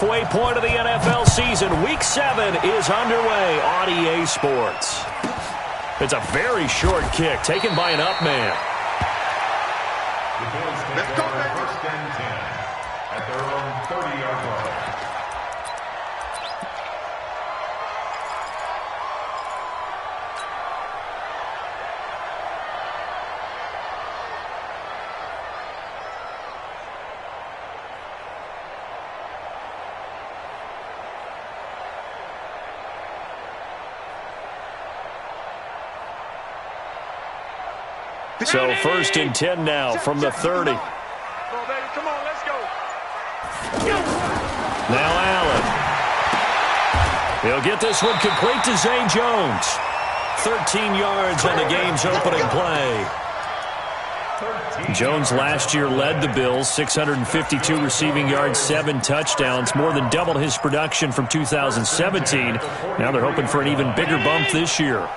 halfway point of the NFL season. Week 7 is underway on EA Sports. It's a very short kick taken by an up man. Let's go, baby. First and 10 at their own 30-yard line. So first and 10 now from the 30. Come on, baby. Come on, let's go. Now Allen. He'll get this one complete to Zay Jones. 13 yards on the game's opening play. Jones last year led the Bills, 652 receiving yards, 7 touchdowns, more than double his production from 2017. Now they're hoping for an even bigger bump this year.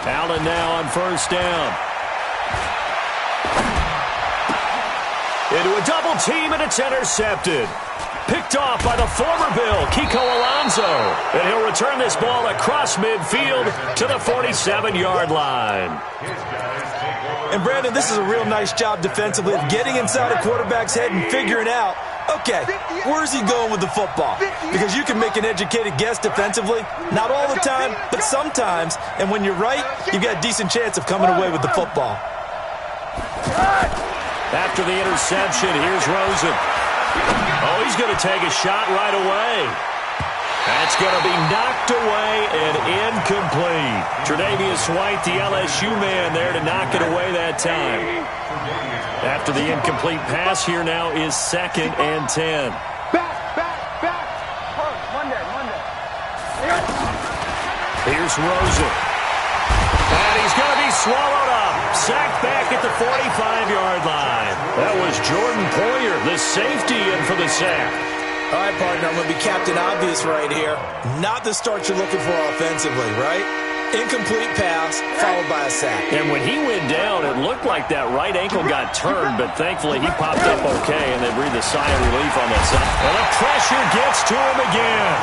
Allen now on first down. Into a double team, and it's intercepted. Picked off by the former Bill, Kiko Alonso. And he'll return this ball across midfield to the 47-yard line. And, Brandon, this is a real nice job defensively of getting inside a quarterback's head and figuring out, okay, where's he going with the football? Because you can make an educated guess defensively. Not all the time, but sometimes. And when you're right, you've got a decent chance of coming away with the football. After the interception, here's Rosen. Oh, he's going to take a shot right away. That's going to be knocked away and incomplete. Tre'Davious White, the LSU man, there to knock it away that time. After the incomplete pass, here now is 2nd and 10. Back. Monday. Here's Rosen. And he's going to be swallowed up. Sacked back at the 45-yard line. That was Jordan Poyer, the safety, in for the sack. All right, partner, I'm going to be Captain Obvious right here. Not the start you're looking for offensively, right? Incomplete pass, followed by a sack. And when he went down, it looked like that right ankle got turned, but thankfully he popped up okay, and they breathed a sigh of relief on that side. And the pressure gets to him again.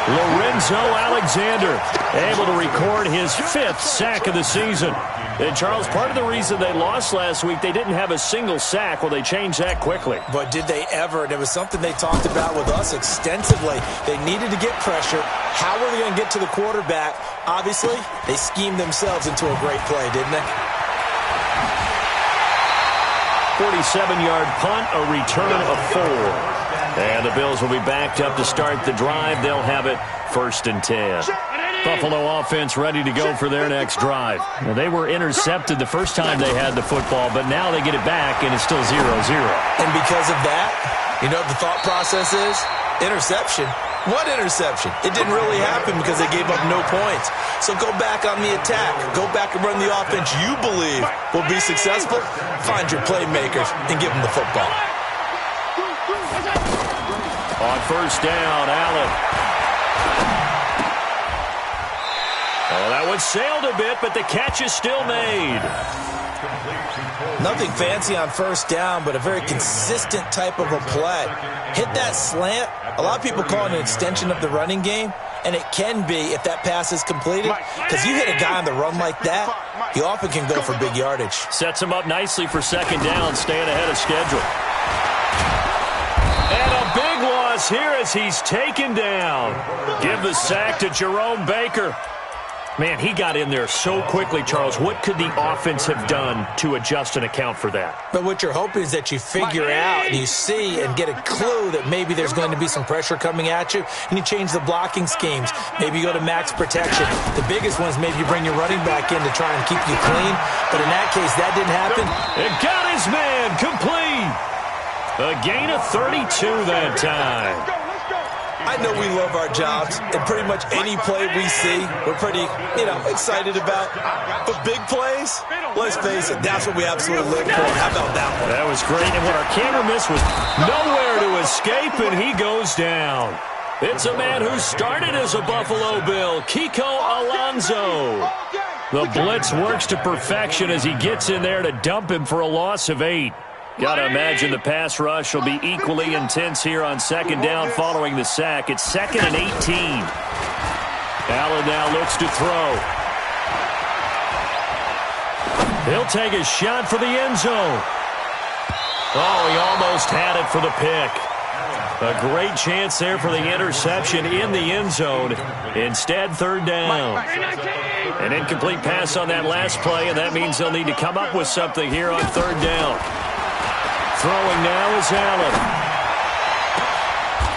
Lorenzo Alexander able to record his 5th sack of the season. And, Charles, part of the reason they lost last week, they didn't have a single sack. Well, they changed that quickly. But did they ever? And it was something they talked about with us extensively. They needed to get pressure. How were they going to get to the quarterback? Obviously, they schemed themselves into a great play, didn't they? 47-yard punt, a return of 4. And the Bills will be backed up to start the drive. They'll have it 1st and 10. Buffalo offense ready to go for their next drive. Now, they were intercepted the first time they had the football, but now they get it back, and it's still 0-0. And because of that, you know what the thought process is? Interception. What interception? It didn't really happen because they gave up no points. So go back on the attack. Go back and run the offense you believe will be successful. Find your playmakers and give them the football. On first down, Allen. Oh, that one sailed a bit, but the catch is still made. Nothing fancy on first down, but a very consistent type of a play. Hit that slant. A lot of people call it an extension of the running game, and it can be if that pass is completed, because you hit a guy on the run like that, he often can go for big yardage. Sets him up nicely for 2nd down, staying ahead of schedule. And a big loss here as he's taken down. Give the sack to Jerome Baker. Man, he got in there so quickly, Charles. What could the offense have done to adjust and account for that? But what you're hoping is that you figure out and you see and get a clue that maybe there's going to be some pressure coming at you, and you change the blocking schemes. Maybe you go to max protection. The biggest one is maybe you bring your running back in to try and keep you clean. But in that case, that didn't happen. It got his man complete. A gain of 32 that time. I know we love our jobs, and pretty much any play we see, we're pretty, excited about. But big plays, let's face it, that's what we absolutely live for. How about that one? That was great, and what our camera missed was nowhere to escape, and he goes down. It's a man who started as a Buffalo Bill, Kiko Alonso. The blitz works to perfection as he gets in there to dump him for a loss of 8. Got to imagine the pass rush will be equally intense here on second down following the sack. It's 2nd and 18. Allen now looks to throw. He'll take a shot for the end zone. Oh, he almost had it for the pick. A great chance there for the interception in the end zone. Instead, 3rd down. An incomplete pass on that last play, and that means they'll need to come up with something here on 3rd down. Throwing now is Allen.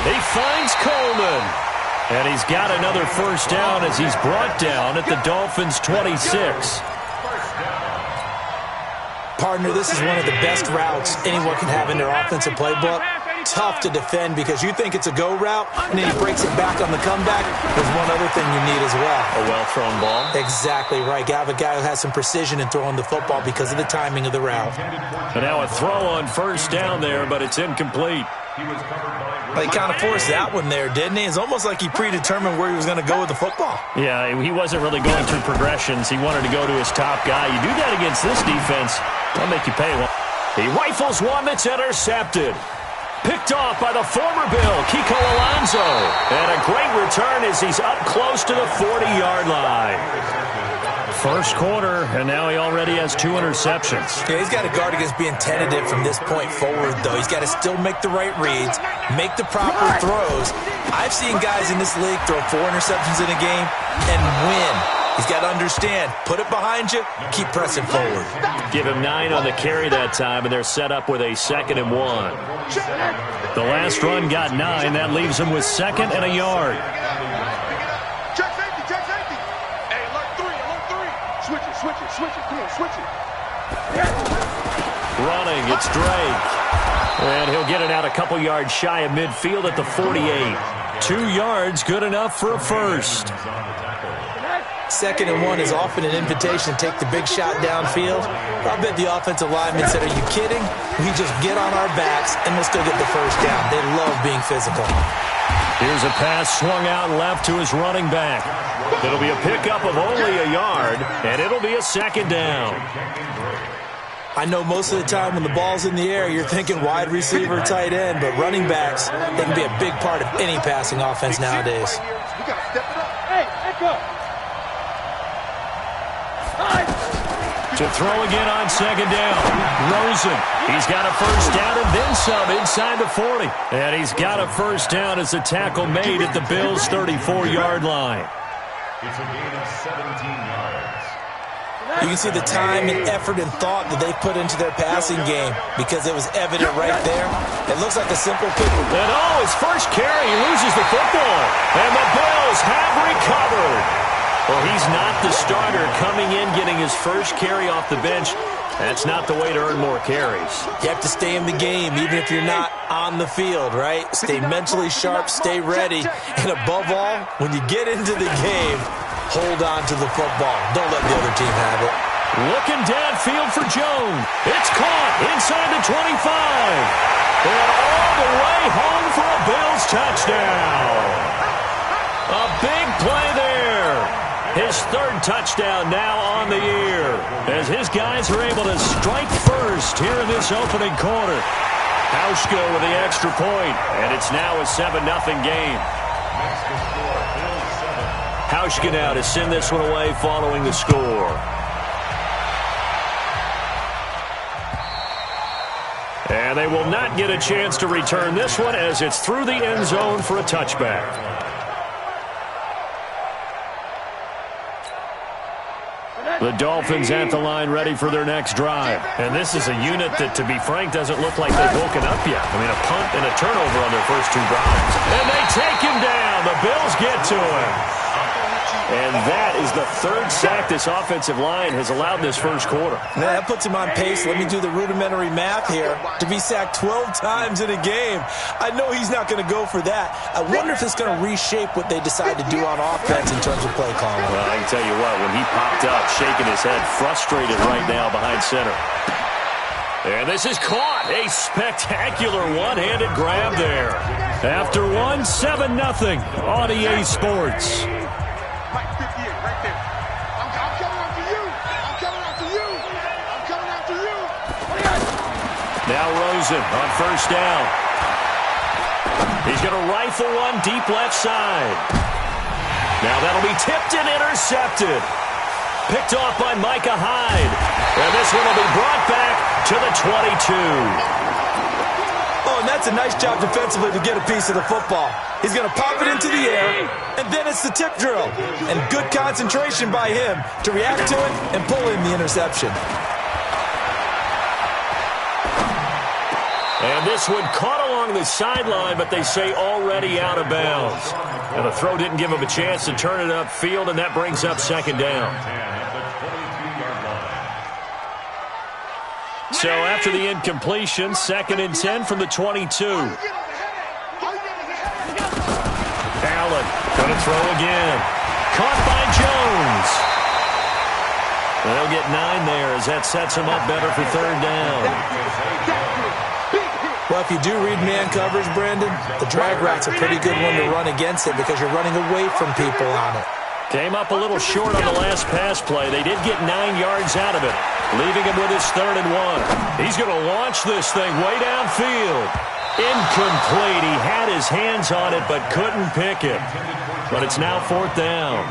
He finds Coleman. And he's got another 1st down as he's brought down at the Dolphins' 26. Partner, this is one of the best routes anyone can have in their offensive playbook. Tough to defend because you think it's a go route, and then he breaks it back on the comeback. There's one other thing you need as well. A well-thrown ball? Exactly right. You have a guy who has some precision in throwing the football because of the timing of the route. And now a throw on 1st down there, but it's incomplete. Well, he kind of forced that one there, didn't he? It's almost like he predetermined where he was going to go with the football. Yeah, he wasn't really going through progressions. He wanted to go to his top guy. You do that against this defense, they'll make you pay. He rifles one that's intercepted. Picked off by the former Bill, Kiko Alonso. And a great return as he's up close to the 40-yard line. 1st quarter, and now he already has 2 interceptions. Yeah, he's got to guard against being tentative from this point forward, though. He's got to still make the right reads, make the proper throws. I've seen guys in this league throw 4 interceptions in a game and win. He's got to understand, put it behind you, keep pressing forward. Give him 9 on the carry that time, and they're set up with a 2nd and 1. The last run got 9. That leaves him with 2nd and a yard. Check safety. Hey, alert 3. Switch it. Come on, switch it. Running, it's Drake. And he'll get it out a couple yards shy of midfield at the 48. 2 yards, good enough for a 1st. 2nd and 1 is often an invitation to take the big shot downfield. I bet the offensive lineman said, are you kidding? We just get on our backs and we'll still get the 1st down. They love being physical. Here's a pass swung out left to his running back. It'll be a pickup of only a yard, and it'll be a 2nd down. I know most of the time when the ball's in the air, you're thinking wide receiver, tight end, but running backs, they can be a big part of any passing offense nowadays. We got to step it up. Hey, let's go. To throw again on 2nd down. Rosen. He's got a 1st down and then some inside the 40. And he's got a 1st down as the tackle made at the Bills' 34-yard line. It's a gain of 17 yards. You can see the time and effort and thought that they put into their passing game because it was evident right there. It looks like a simple pick. And his first carry, he loses the football. And the Bills have recovered. Well, he's not the starter coming in, getting his first carry off the bench. That's not the way to earn more carries. You have to stay in the game, even if you're not on the field, right? Stay mentally sharp, stay ready. And above all, when you get into the game, hold on to the football. Don't let the other team have it. Looking downfield for Jones. It's caught inside the 25. And all the way home for a Bills touchdown. A big play there. His 3rd touchdown now on the year as his guys are able to strike first here in this opening quarter. Hauschka with the extra point, and it's now a 7-0 game. Hauschka now to send this one away following the score. And they will not get a chance to return this one as it's through the end zone for a touchback. The Dolphins at the line ready for their next drive. And this is a unit that, to be frank, doesn't look like they've woken up yet. I mean, a punt and a turnover on their first 2 drives. And they take him down. The Bills get to him. And that is the 3rd sack this offensive line has allowed this first quarter. That puts him on pace. Let me do the rudimentary math here. To be sacked 12 times in a game, I know he's not going to go for that. I wonder if it's going to reshape what they decide to do on offense in terms of play calling. Well, I can tell you what, when he popped up, shaking his head, frustrated right now behind center. And this is caught. A spectacular one-handed grab there. After one, 7-0 on EA Sports. Mike 58, right there. I'm coming after you. I'm coming after you. I'm coming after you. Now Now Rosen on first down. He's going to rifle one deep left side. Now that'll be tipped and intercepted. Picked off by Micah Hyde. And this one will be brought back to the 22. Oh, and that's a nice job defensively to get a piece of the football. He's going to pop it into the air, and then it's the tip drill. And good concentration by him to react to it and pull in the interception. And this one caught along the sideline, but they say already out of bounds. And the throw didn't give him a chance to turn it upfield, and that brings up second down. So after the incompletion, 2nd and 10 from the 22. Allen going to throw again. Caught by Jones. They'll get 9 there as that sets him up better for third down. Well, if you do read man coverage, Brandon, the drag route's a pretty good one to run against it because you're running away from people on it. Came up a little short on the last pass play. They did get 9 yards out of it, leaving him with his 3rd and 1. He's going to launch this thing way downfield. Incomplete. He had his hands on it but couldn't pick it. But it's now 4th down.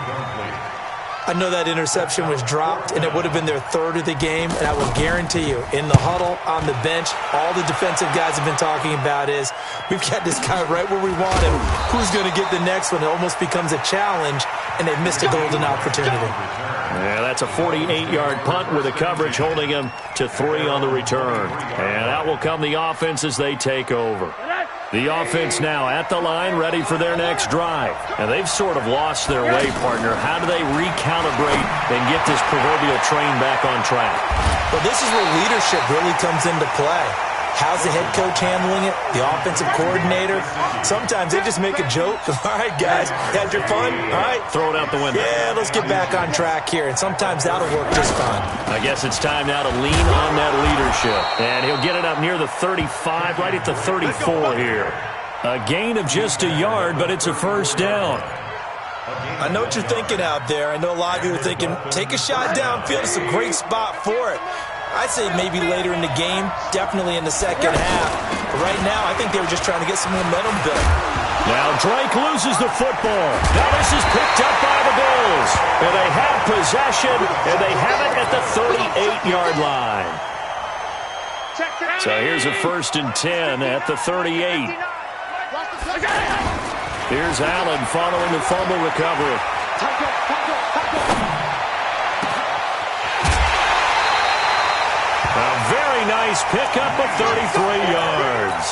I know that interception was dropped, and it would have been their 3rd of the game, and I will guarantee you, in the huddle, on the bench, all the defensive guys have been talking about is, we've got this guy right where we want him. Who's going to get the next one? It almost becomes a challenge, and they've missed a golden opportunity. Yeah, that's a 48-yard punt with the coverage holding him to 3 on the return. And out will come the offense as they take over. The offense now at the line, ready for their next drive. And they've sort of lost their way, partner. How do they recalibrate and get this proverbial train back on track? Well, this is where leadership really comes into play. How's the head coach handling it? The offensive coordinator? Sometimes they just make a joke. All right, guys, had your fun? All right. Throw it out the window. Yeah, let's get back on track here. And sometimes that'll work just fine. I guess it's time now to lean on that leadership. And he'll get it up near the 35, right at the 34 here. A gain of just a yard, but it's a first down. I know what you're thinking out there. I know a lot of you are thinking, take a shot downfield. It's a great spot for it. I'd say maybe later in the game, definitely in the second half. But right now, I think they were just trying to get some momentum built. Now Drake loses the football. Now this is picked up by the Bills. And they have possession, and they have it at the 38-yard line. So here's a 1st and 10 at the 38. Here's Allen following the fumble recovery. A very nice pickup of 33 yards.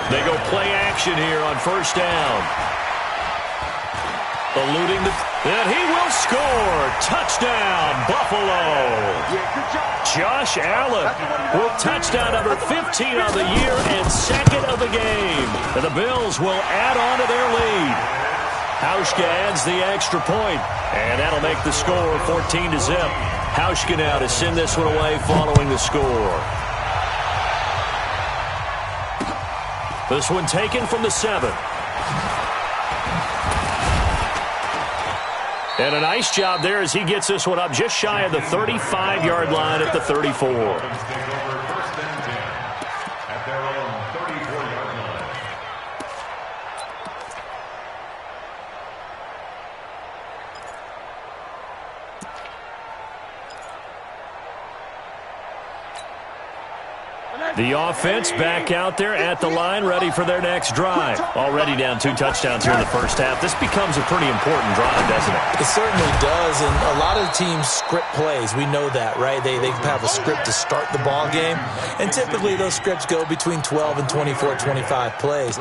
They go play action here on first down. Eluding the... And he will score. Touchdown, Buffalo. Josh Allen with touchdown number 15 of the year and 2nd of the game. And the Bills will add on to their lead. Hauschka adds the extra point, and that'll make the score 14-0. Hauschka now to send this one away following the score. This one taken from the 7. And a nice job there as he gets this one up just shy of the 35-yard line at the 34. The offense back out there at the line, ready for their next drive. Already down 2 touchdowns here in the first half. This becomes a pretty important drive, doesn't it? It certainly does, and a lot of teams script plays. We know that, right? They have a script to start the ball game, and typically those scripts go between 12 and 24, 25 plays.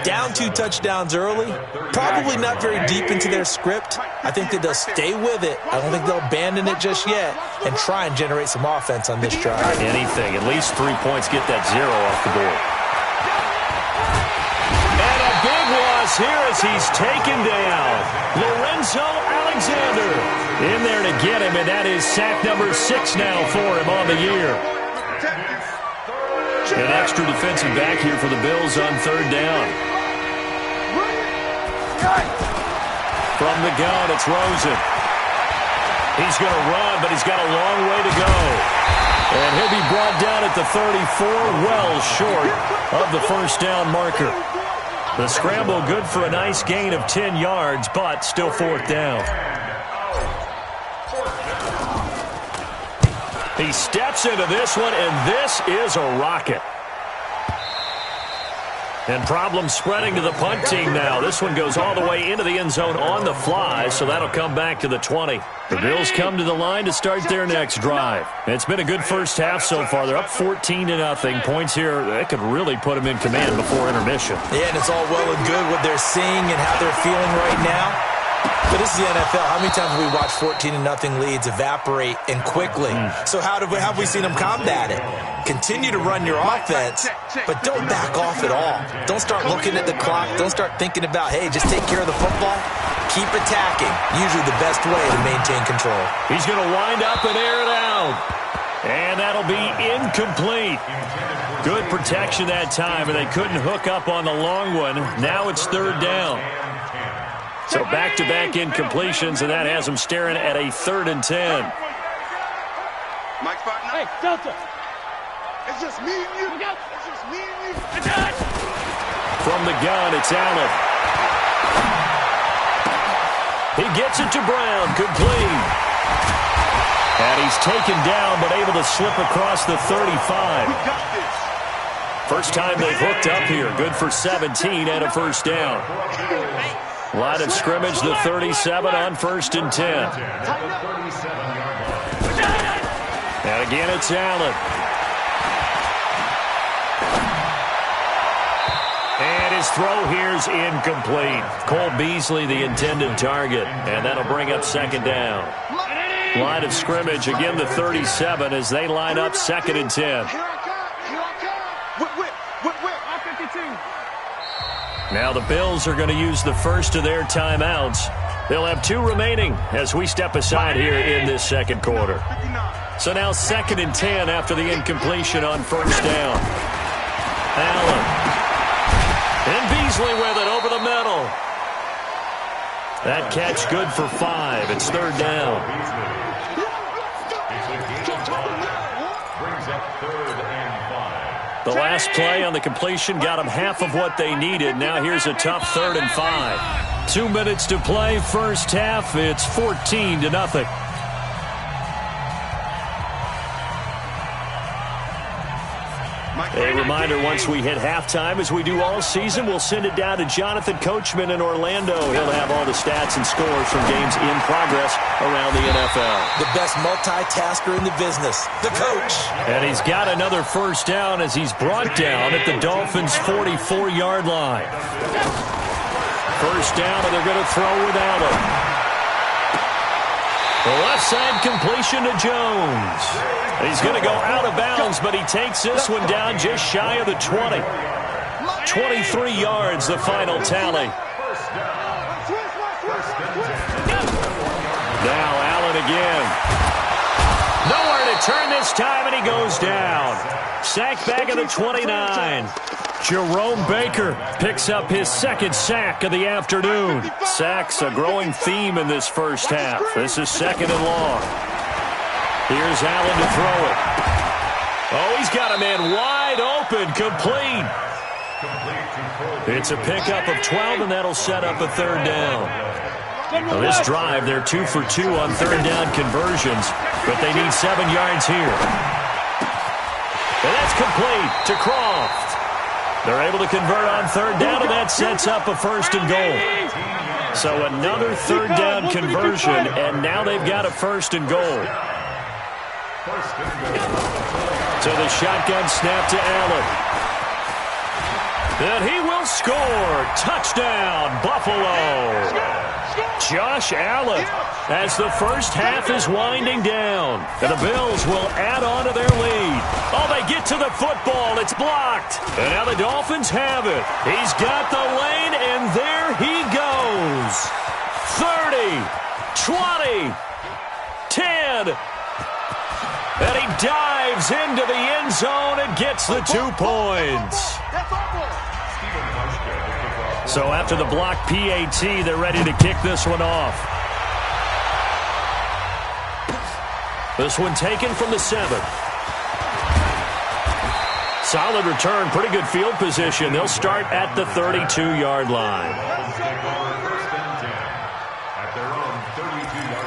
Down 2 touchdowns early, probably not very deep into their script. I think that they'll stay with it. I don't think they'll abandon it just yet and try and generate some offense on this drive. Anything, at least 3 points, get that 0 off the board. And a big loss here as he's taken down. Lorenzo Alexander in there to get him, and that is sack number 6 now for him on the year. An extra defensive back here for the Bills on 3rd down. From the gun, it's Rosen. He's going to run, but he's got a long way to go. And he'll be brought down at the 34, well short of the first down marker. The scramble good for a nice gain of 10 yards, but still fourth down. He steps into this one, and this is a rocket. And problems spreading to the punt team now. This one goes all the way into the end zone on the fly, so that'll come back to the 20. The Bills come to the line to start their next drive. It's been a good first half so far. They're up 14-0. Points here, that could really put them in command before intermission. Yeah, and it's all well and good what they're seeing and how they're feeling right now. But this is the NFL. How many times have we watched 14-0 leads evaporate and quickly? So how have we seen them combat it? Continue to run your offense, but don't back off at all. Don't start looking at the clock. Don't start thinking about, hey, just take care of the football. Keep attacking. Usually the best way to maintain control. He's going to wind up and air it out. And that'll be incomplete. Good protection that time, and they couldn't hook up on the long one. Now it's third down. So back-to-back incompletions, and that has them staring at a 3rd and 10. Mike's partner. Hey, Delta. It's just me and you. It's just me and you. From the gun, it's Allen. He gets it to Brown, complete. And he's taken down, but able to slip across the 35. We got this. First time they've hooked up here. Good for 17 and a first down. Line of scrimmage, the 37 on 1st and 10. And again, it's Allen. And his throw here's incomplete. Cole Beasley, the intended target. And that'll bring up 2nd down. Line of scrimmage, again the 37 as they line up 2nd and 10. Now the Bills are going to use the first of their timeouts. They'll have 2 remaining as we step aside here in this second quarter. So now 2nd and 10 after the incompletion on 1st down. Allen. And Beasley with it over the middle. That catch good for 5. It's 3rd down. The last play on the completion got them half of what they needed. Now here's a tough 3rd and 5. 2 minutes to play, first half. It's 14-0. A reminder, once we hit halftime, as we do all season, we'll send it down to Jonathan Coachman in Orlando. He'll have all the stats and scores from games in progress around the NFL. The best multitasker in the business, the coach. And he's got another first down as he's brought down at the Dolphins' 44-yard line. First down, and they're going to throw with Allen. The left side completion to Jones. He's going to go out of bounds, but he takes this one down just shy of the 20. 23 yards, the final tally. Now Allen again. Nowhere to turn this time, and he goes down. Sack back at the 29. Jerome Baker picks up his 2nd sack of the afternoon. Sacks a growing theme in this first half. This is 2nd and long. Here's Allen to throw it. Oh, he's got a man wide open, complete. It's a pickup of 12, and that'll set up a 3rd down. Now this drive, they're 2 for 2 on 3rd down conversions, but they need 7 yards here. And that's complete to Croft. They're able to convert on 3rd down, and that sets up a 1st and goal. So another 3rd down conversion, and now they've got a 1st and goal. So the shotgun snap to Allen. And he will score. Touchdown, Buffalo. Josh Allen, as the first half is winding down. And the Bills will add on to their lead. Oh, they get to the football. It's blocked. And now the Dolphins have it. He's got the lane, and there he goes. 30, 20, 10. And he dives into the end zone and gets the 2 points. So after the block PAT, they're ready to kick this one off. This one taken from the 7. Solid return, pretty good field position. They'll start at the 32-yard line. First and 10 at their own 32-yard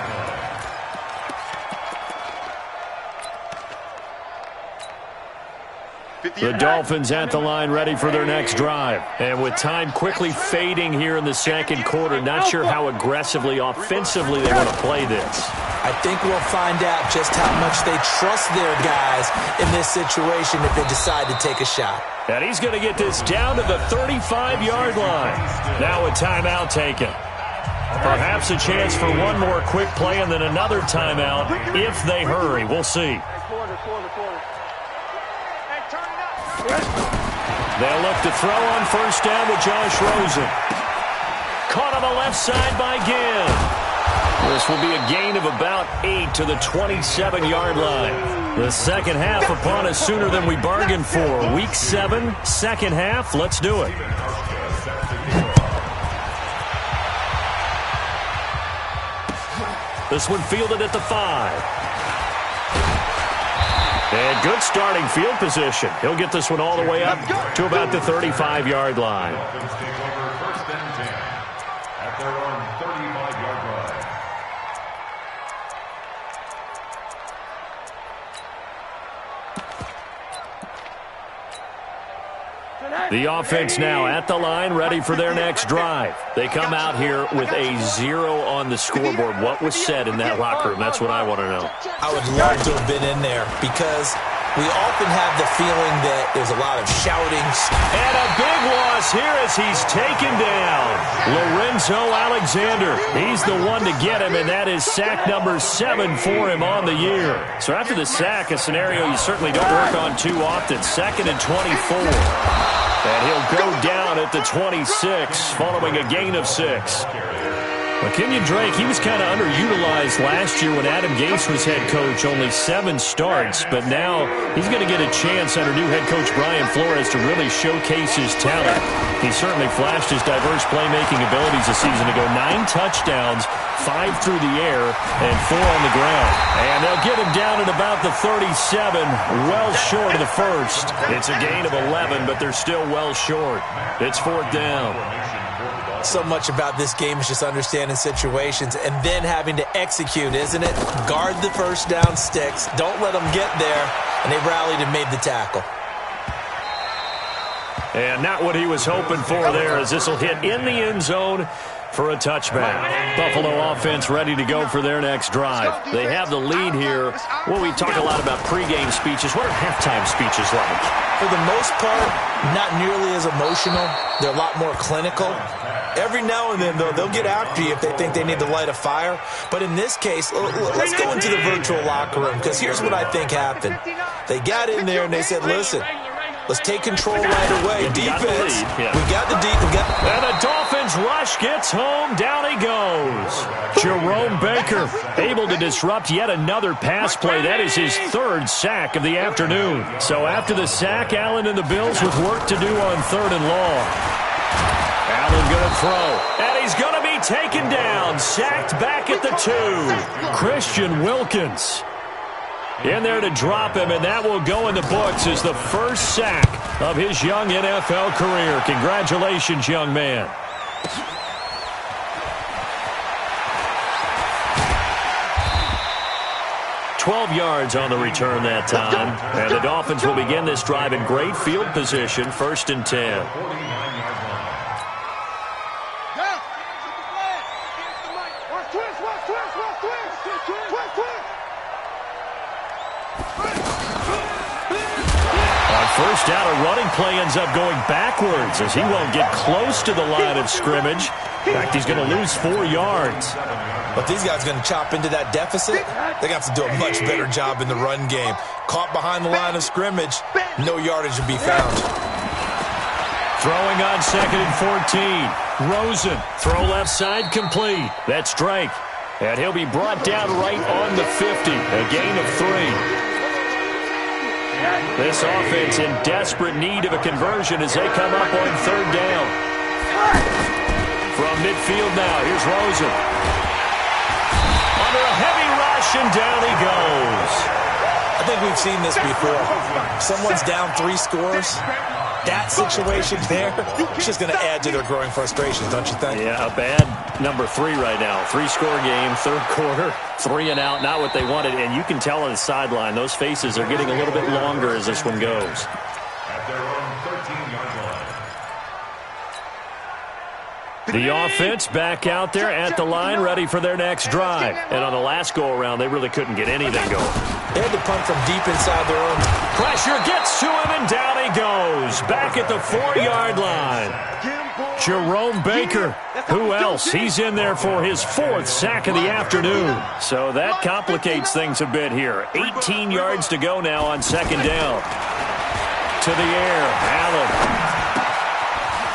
line. The Dolphins at the line ready for their next drive. And with time quickly fading here in the second quarter, not sure how aggressively, offensively they want to play this. I think we'll find out just how much they trust their guys in this situation if they decide to take a shot. And he's going to get this down to the 35-yard line. Now a timeout taken. Perhaps a chance for one more quick play and then another timeout if they hurry. We'll see. They'll look to throw on first down with Josh Rosen. Caught on the left side by Gibb. This will be a gain of about 8 to the 27-yard line. The second half upon us sooner than we bargained for. Week 7, second half. Let's do it. This one fielded at the 5. And good starting field position. He'll get this one all the way up to about the 35-yard line. Dolphins take over first and 10 at their own 35-yard line. The offense now at the line, ready for their next drive. They come out here with a 0 on the scoreboard. What was said in that locker room? That's what I want to know. I would love to have been in there because we often have the feeling that there's a lot of shouting. And a big loss here as he's taken down. Lorenzo Alexander. He's the one to get him, and that is sack number 7 for him on the year. So after the sack, a scenario you certainly don't work on too often. 2nd and 24. And he'll go down at the 26 following a gain of 6. Kenyon Drake, he was kind of underutilized last year when Adam Gase was head coach, only 7 starts, but now he's going to get a chance under new head coach Brian Flores to really showcase his talent. He certainly flashed his diverse playmaking abilities a season ago. 9 touchdowns, 5 through the air, and 4 on the ground. And they'll get him down at about the 37, well short of the first. It's a gain of 11, but they're still well short. It's 4th down. So much about this game is just understanding situations and then having to execute, isn't it? Guard the first down sticks. Don't let them get there. And they rallied and made the tackle. And not what he was hoping for there, as this will hit in the end zone for a touchback. Buffalo offense ready to go for their next drive. They have the lead here. Well, we talk a lot about pregame speeches. What are halftime speeches like? For the most part, not nearly as emotional. They're a lot more clinical. Every now and then, though, they'll get after you if they think they need to light a fire. But in this case, let's go into the virtual locker room, because here's what I think happened. They got in there and they said, listen, let's take control right away. Defense, we got the deep. And the Dolphins rush gets home. Down he goes. Jerome Baker able to disrupt yet another pass play. That is his 3rd sack of the afternoon. So after the sack, Allen and the Bills with work to do on 3rd and long. Allen going to throw, and he's going to be taken down, sacked back at the 2. Christian Wilkins in there to drop him, and that will go in the books as the first sack of his young NFL career. Congratulations, young man. $12 yards on the return that time, and the Dolphins will begin this drive in great field position, 1st and 10. First down, a running play ends up going backwards as he won't get close to the line of scrimmage. In fact, he's going to lose 4 yards. But these guys are going to chop into that deficit. They got to do a much better job in the run game. Caught behind the line of scrimmage, no yardage to be found. Throwing on 2nd and 14. Rosen, throw left side complete. That's Drake. And he'll be brought down right on the 50. A gain of 3. This offense in desperate need of a conversion as they come up on 3rd down. Around midfield now. Here's Rosen. Under a heavy rush, and down he goes. I think we've seen this before. Someone's down 3 scores. That situation there is just going to add to their growing frustrations, don't you think? Yeah, a bad number 3 right now. 3-score game, third quarter, 3 and out, not what they wanted. And you can tell on the sideline, those faces are getting a little bit longer as this one goes. At their own 13-yard line. The offense back out there at the line, ready for their next drive. And on the last go-around, they really couldn't get anything going. They had to punt from deep inside their own. Pressure gets to him, and down he goes. Back at the 4-yard line. Jerome Baker. Who else? He's in there for his 4th sack of the afternoon. So that complicates things a bit here. 18 yards to go now on 2nd down. To the air, Allen.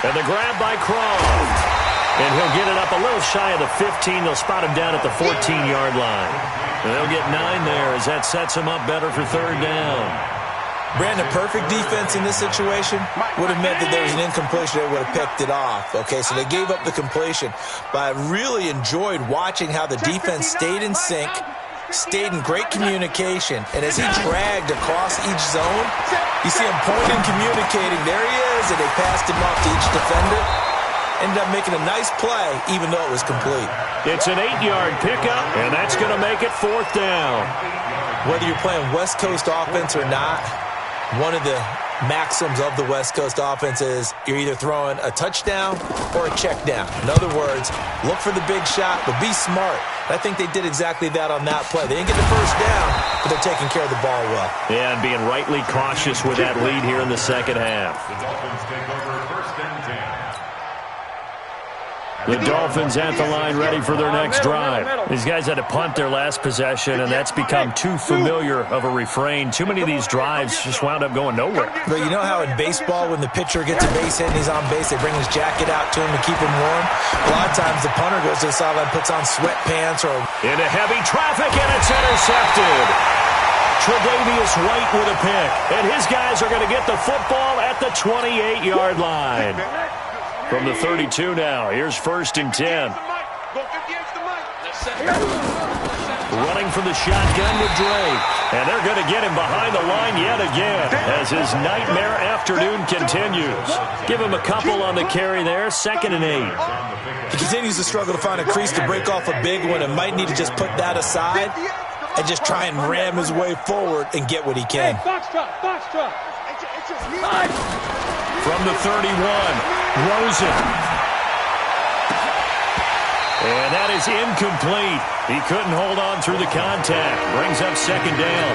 And the grab by Croft. And he'll get it up a little shy of the 15. They'll spot him down at the 14-yard line. And they'll get 9 there as that sets him up better for 3rd down. Brandon, perfect defense in this situation would have meant that there was an incompletion. They would have picked it off. Okay, so they gave up the completion. But I really enjoyed watching how the defense stayed in sync, stayed in great communication. And as he dragged across each zone, you see him pointing, communicating. There he is, and they passed him off to each defender. Ended up making a nice play, even though it was complete. It's an 8-yard pickup, and that's going to make it 4th down. Whether you're playing West Coast offense or not, one of the maxims of the West Coast offense is you're either throwing a touchdown or a check down. In other words, look for the big shot, but be smart. I think they did exactly that on that play. They didn't get the first down, but they're taking care of the ball well. Yeah, and being rightly cautious with that lead here in the second half. The Dolphins take over 1st and 10. The Dolphins at the line ready for their next drive. These guys had to punt their last possession, and that's become too familiar of a refrain. Too many of these drives just wound up going nowhere. But you know how in baseball, when the pitcher gets a base hit and he's on base, they bring his jacket out to him to keep him warm? A lot of times the punter goes to the sideline, puts on sweatpants or... Into heavy traffic, and it's intercepted. Tre'Davious White with a pick, and his guys are going to get the football at the 28-yard line. From the 32 now, here's 1st and 10. Running from the shotgun with Drake. And they're going to get him behind the line yet again as his nightmare afternoon continues. Give him a couple on the carry there, 2nd and 8. He continues to struggle to find a crease to break off a big one and might need to just put that aside and just try and ram his way forward and get what he can. From the 31, Rosen. And that is incomplete. He couldn't hold on through the contact. Brings up 2nd down.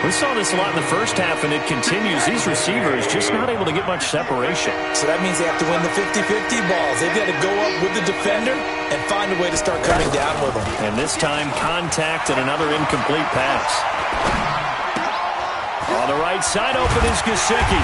We saw this a lot in the first half, and it continues. These receivers just not able to get much separation. So that means they have to win the 50-50 balls. They've got to go up with the defender and find a way to start coming down with them. And this time, contact and another incomplete pass. On the right side, open is Gesicki.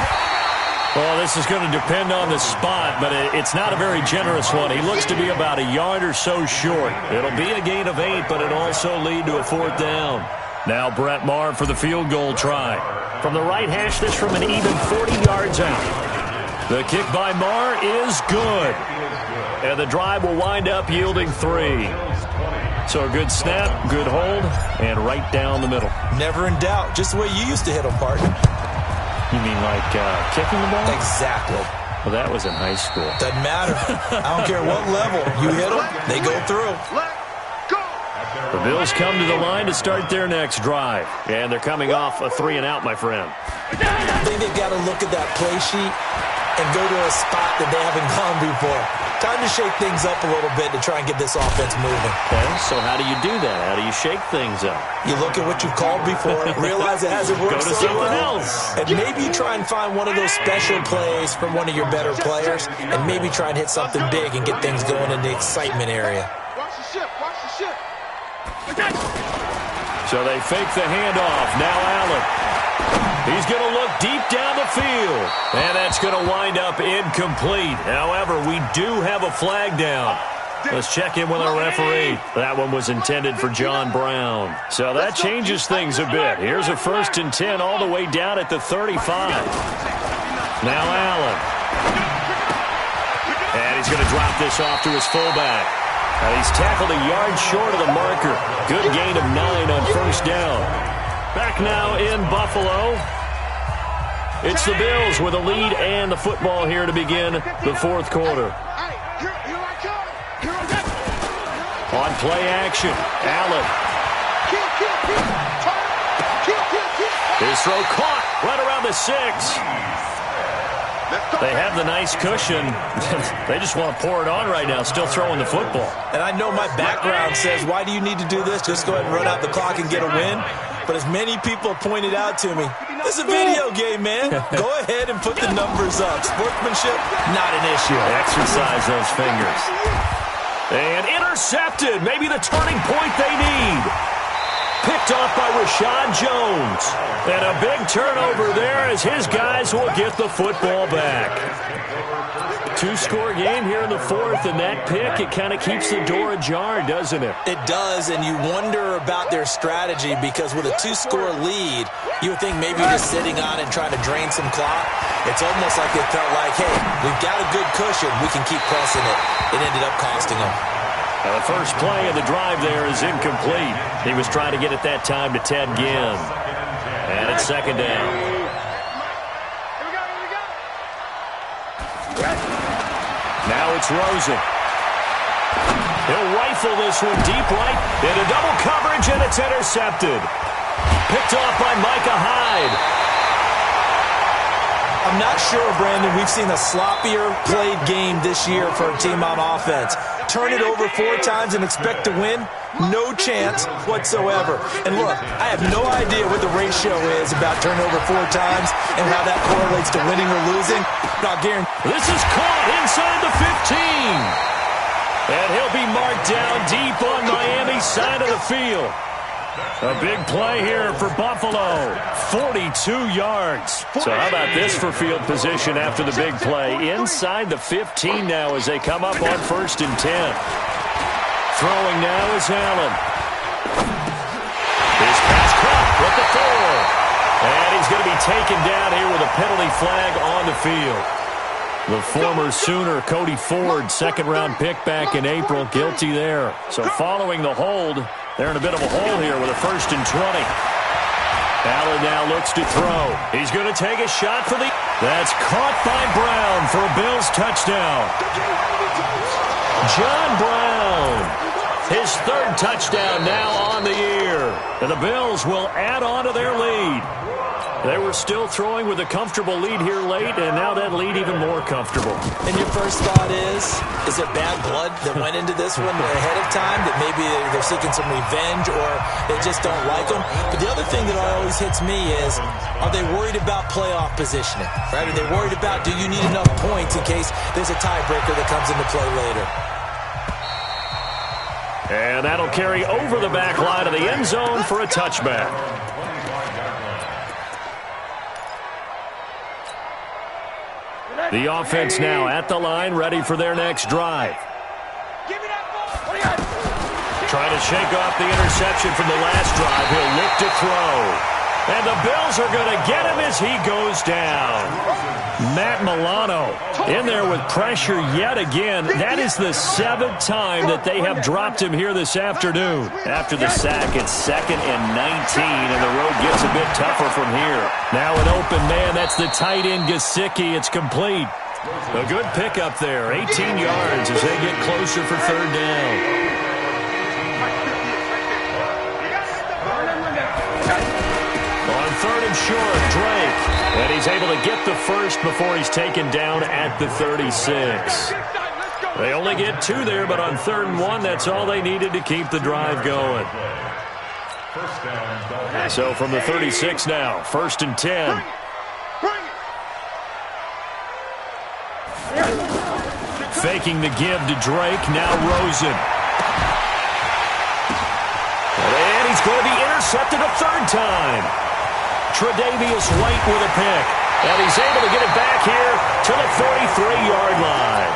Well, this is going to depend on the spot, but it's not a very generous one. He looks to be about a yard or so short. It'll be a gain of 8, but it'll also lead to a 4th down. Now Brett Maher for the field goal try. From the right hash, this from an even 40 yards out. The kick by Maher is good. And the drive will wind up yielding 3. So a good snap, good hold, and right down the middle. Never in doubt. Just the way you used to hit them, partner. You mean like kicking the ball? Exactly. Well, that was in high school. Doesn't matter. I don't care what level. You hit them, they go through. The Bills come to the line to start their next drive. And they're coming off a 3 and out, my friend. I think they've got to look at that play sheet and go to a spot that they haven't gone before. Time to shake things up a little bit to try and get this offense moving. Okay, so how do you do that? How do you shake things up? You look at what you've called before, realize it hasn't worked Go to someone else. And maybe you try and find one of those special plays from one of your better players, and maybe try and hit something big and get things going in the excitement area. Watch the ship. Watch the ship. So they fake the handoff. Now Allen. He's going to look deep down the field. And that's going to wind up incomplete. However, we do have a flag down. Let's check in with our referee. That one was intended for John Brown. So that changes things a bit. Here's a 1st and 10 all the way down at the 35. Now Allen. And he's going to drop this off to his fullback. And he's tackled a yard short of the marker. Good gain of 9 on first down. Back now in Buffalo. It's the Bills with a lead and the football here to begin the fourth quarter. On play action, Allen. His throw caught right around the 6. They have the nice cushion. They just want to pour it on right now, still throwing the football. And I know my background says, why do you need to do this? Just go ahead and run out the clock and get a win. But as many people pointed out to me, this is a video game, man. Go ahead and put the numbers up. Sportsmanship, not an issue. Exercise those fingers. And intercepted. Maybe the turning point they need. Picked off by Rashad Jones. And a big turnover there as his guys will get the football back. 2-score game here in the fourth, and that pick, it kind of keeps the door ajar, doesn't it? It does, and you wonder about their strategy because with a 2-score lead, you would think maybe just sitting on it and trying to drain some clock. It's almost like they felt like, hey, we've got a good cushion. We can keep pressing it. It ended up costing them. Now the first play of the drive there is incomplete. He was trying to get it that time to Ted Ginn. And it's second down. Now it's Rosen. He'll rifle this one deep right into double coverage, and it's intercepted. Picked off by Micah Hyde. I'm not sure, Brandon, we've seen a sloppier played game this year for a team on offense. Turn it over 4 times and expect to win? No chance whatsoever. And look, I have no idea what the ratio is about turnover 4 times and how that correlates to winning or losing. But I'll guarantee this is caught inside the 15. And he'll be marked down deep on Miami's side of the field. A big play here for Buffalo. 42 yards. So how about this for field position after the big play? Inside the 15 now as they come up on 1st and 10. Throwing now is Allen. His pass caught with the 4. And he's going to be taken down here with a penalty flag on the field. The former Sooner, Cody Ford, second-round pick back in April, guilty there. So following the hold, they're in a bit of a hole here with a 1st and 20. Allen now looks to throw. He's going to take a shot for the... That's caught by Brown for a Bills touchdown. John Brown, his 3rd touchdown now on the year. And the Bills will add on to their lead. They were still throwing with a comfortable lead here late, and now that lead even more comfortable. And your first thought is it bad blood that went into this one ahead of time, that maybe they're seeking some revenge or they just don't like them? But the other thing that always hits me is, are they worried about playoff positioning? Right? Are they worried about, do you need enough points in case there's a tiebreaker that comes into play later? And that'll carry over the back line of the end zone for a touchback. The offense now at the line, ready for their next drive. Trying to shake off the interception from the last drive. He'll look to throw. And the Bills are going to get him as he goes down. Matt Milano in there with pressure yet again. That is the 7th time that they have dropped him here this afternoon. After the sack, it's 2nd and 19, and the road gets a bit tougher from here. Now an open man, that's the tight end Gesicki. It's complete. A good pickup there, 18 yards as they get closer for 3rd down. On 3rd and short, Drake. And he's able to get the first before he's taken down at the 36. They only get 2 there, but on 3rd and 1, that's all they needed to keep the drive going. So from the 36 now, 1st and 10. Faking the give to Drake, now Rosen. And he's going to be intercepted a 3rd time. Tre'Davious White with a pick. And he's able to get it back here to the 43-yard line.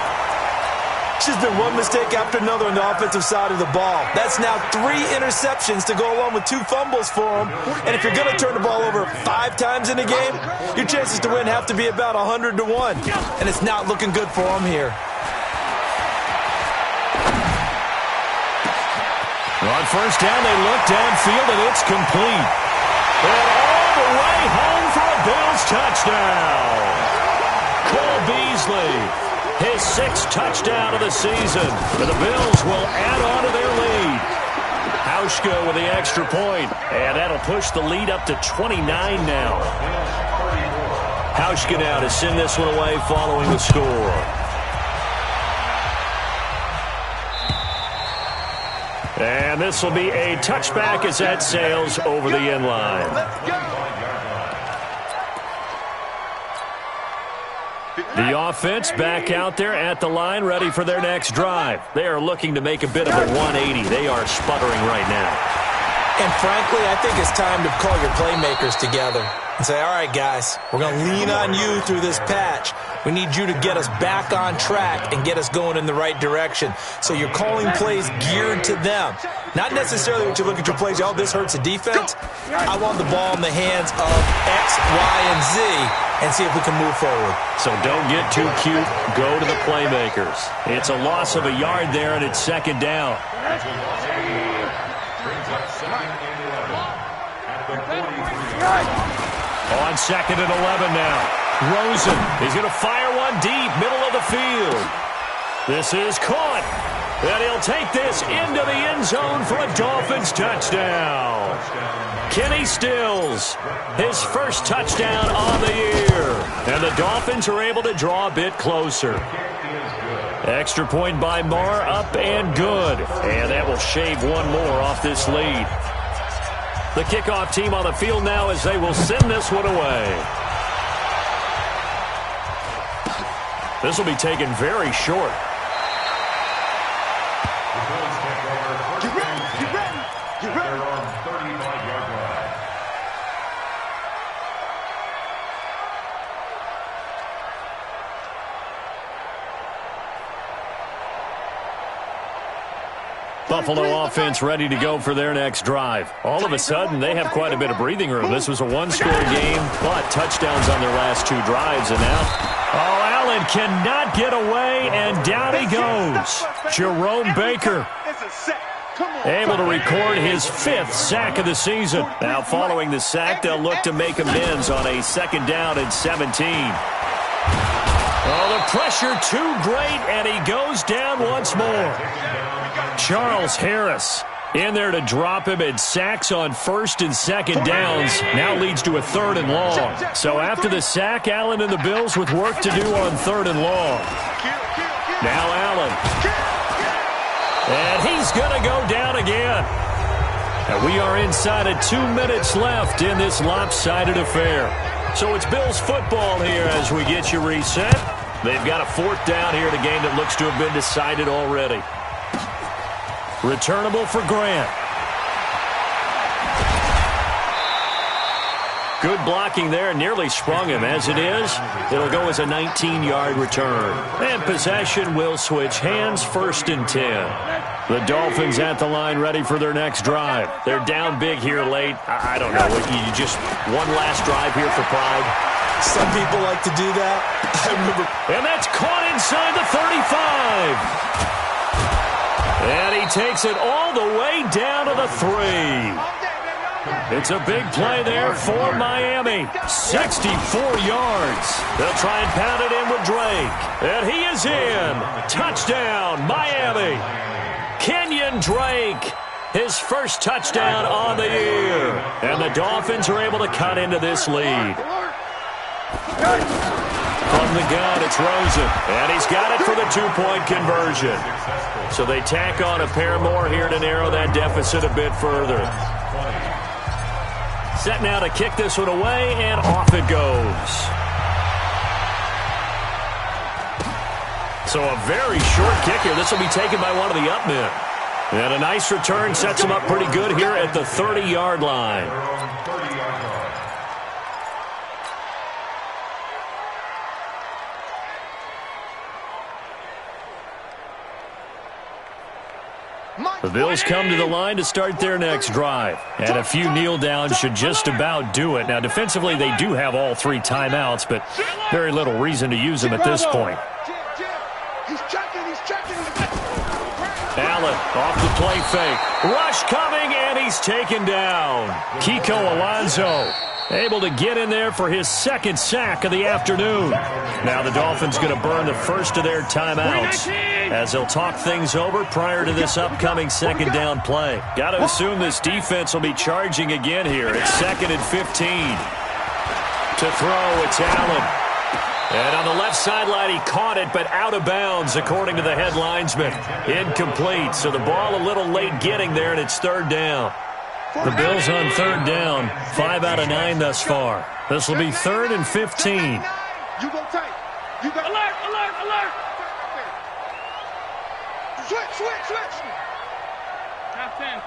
It's just been one mistake after another on the offensive side of the ball. That's now 3 interceptions to go along with 2 fumbles for him. And if you're going to turn the ball over 5 times in a game, your chances to win have to be about 100 to 1. And it's not looking good for him here. On first down, they look downfield, and it's complete. And all the way home for a Bills touchdown. Cole Beasley, his 6th touchdown of the season. And the Bills will add on to their lead. Hauschka with the extra point, and that'll push the lead up to 29 now. Hauschka now to send this one away following the score. And this will be a touchback as that sails over the end line. The offense back out there at the line, ready for their next drive. They are looking to make a bit of a 180. They are sputtering right now. And frankly, I think it's time to call your playmakers together and say, all right, guys, we're going to lean on you through this patch. We need you to get us back on track and get us going in the right direction. So you're calling plays geared to them. Not necessarily when you look at your plays, oh, this hurts the defense. I want the ball in the hands of X, Y, and Z and see if we can move forward. So don't get too cute. Go to the playmakers. It's a loss of a yard there, and it's 2nd down. On 2nd and 11 now. Rosen, he's going to fire one deep, middle of the field. This is caught. And he'll take this into the end zone for a Dolphins touchdown. Kenny Stills, his 1st touchdown on the year. And the Dolphins are able to draw a bit closer. Extra point by Marr, up and good. And that will shave one more off this lead. The kickoff team on the field now as they will send this one away. This will be taken very short. Get ready. They're on 35-yard line. Buffalo offense ready to go for their next drive. All of a sudden, they have quite a bit of breathing room. This was a one-score game, but touchdowns on their last 2 drives. And now, Allen cannot get away, and down he goes. Jerome Baker able to record his 5th sack of the season. Now, following the sack, they'll look to make amends on a 2nd down and 17. Oh, the pressure too great, and he goes down once more. Charles Harris in there to drop him, and sacks on 1st and 2nd downs now leads to a 3rd and long. So after the sack, Allen and the Bills with work to do on 3rd and long. Now Allen. And he's going to go down again. And we are inside of 2 minutes left in this lopsided affair. So it's Bills football here as we get you reset. They've got a 4th down here in a game that looks to have been decided already. Returnable for Grant. Good blocking there, nearly sprung him. As it is, it'll go as a 19-yard return. And possession will switch hands, 1st and 10. The Dolphins at the line ready for their next drive. They're down big here late. I don't know. You just one last drive here for pride. Some people like to do that. I remember. And that's caught inside the 35. And he takes it all the way down to the 3. It's a big play there for Miami. 64 yards. They'll try and pound it in with Drake. And he is in. Touchdown, Miami. Kenyon Drake, his 1st touchdown on the year. And the Dolphins are able to cut into this lead. From the gun, it's Rosen. And he's got it for the 2-point conversion. So they tack on a pair more here to narrow that deficit a bit further. Set now to kick this one away, and off it goes. So a very short kick here. This will be taken by one of the up men. And a nice return sets him up pretty good here at the 30-yard line. The Bills come to the line to start their next drive. And a few kneel downs should just about do it. Now, defensively, they do have all 3 timeouts, but very little reason to use them at this point. He's checking. Allen off the play fake. Rush coming, and he's taken down. Kiko Alonso able to get in there for his second sack of the afternoon. Now the Dolphins going to burn the first of their timeouts as they'll talk things over prior to this upcoming second down play. Got to assume this defense will be charging again here. It's 2nd and 15. To throw, it's Allen. And on the left sideline, he caught it, but out of bounds, according to the head linesman. Incomplete, so the ball a little late getting there, and it's 3rd down. The Bills on 3rd down, 5 out of 9 thus far. This will be 3rd and 15. You go tight. You got alert, alert, alert. Switch. Half 10.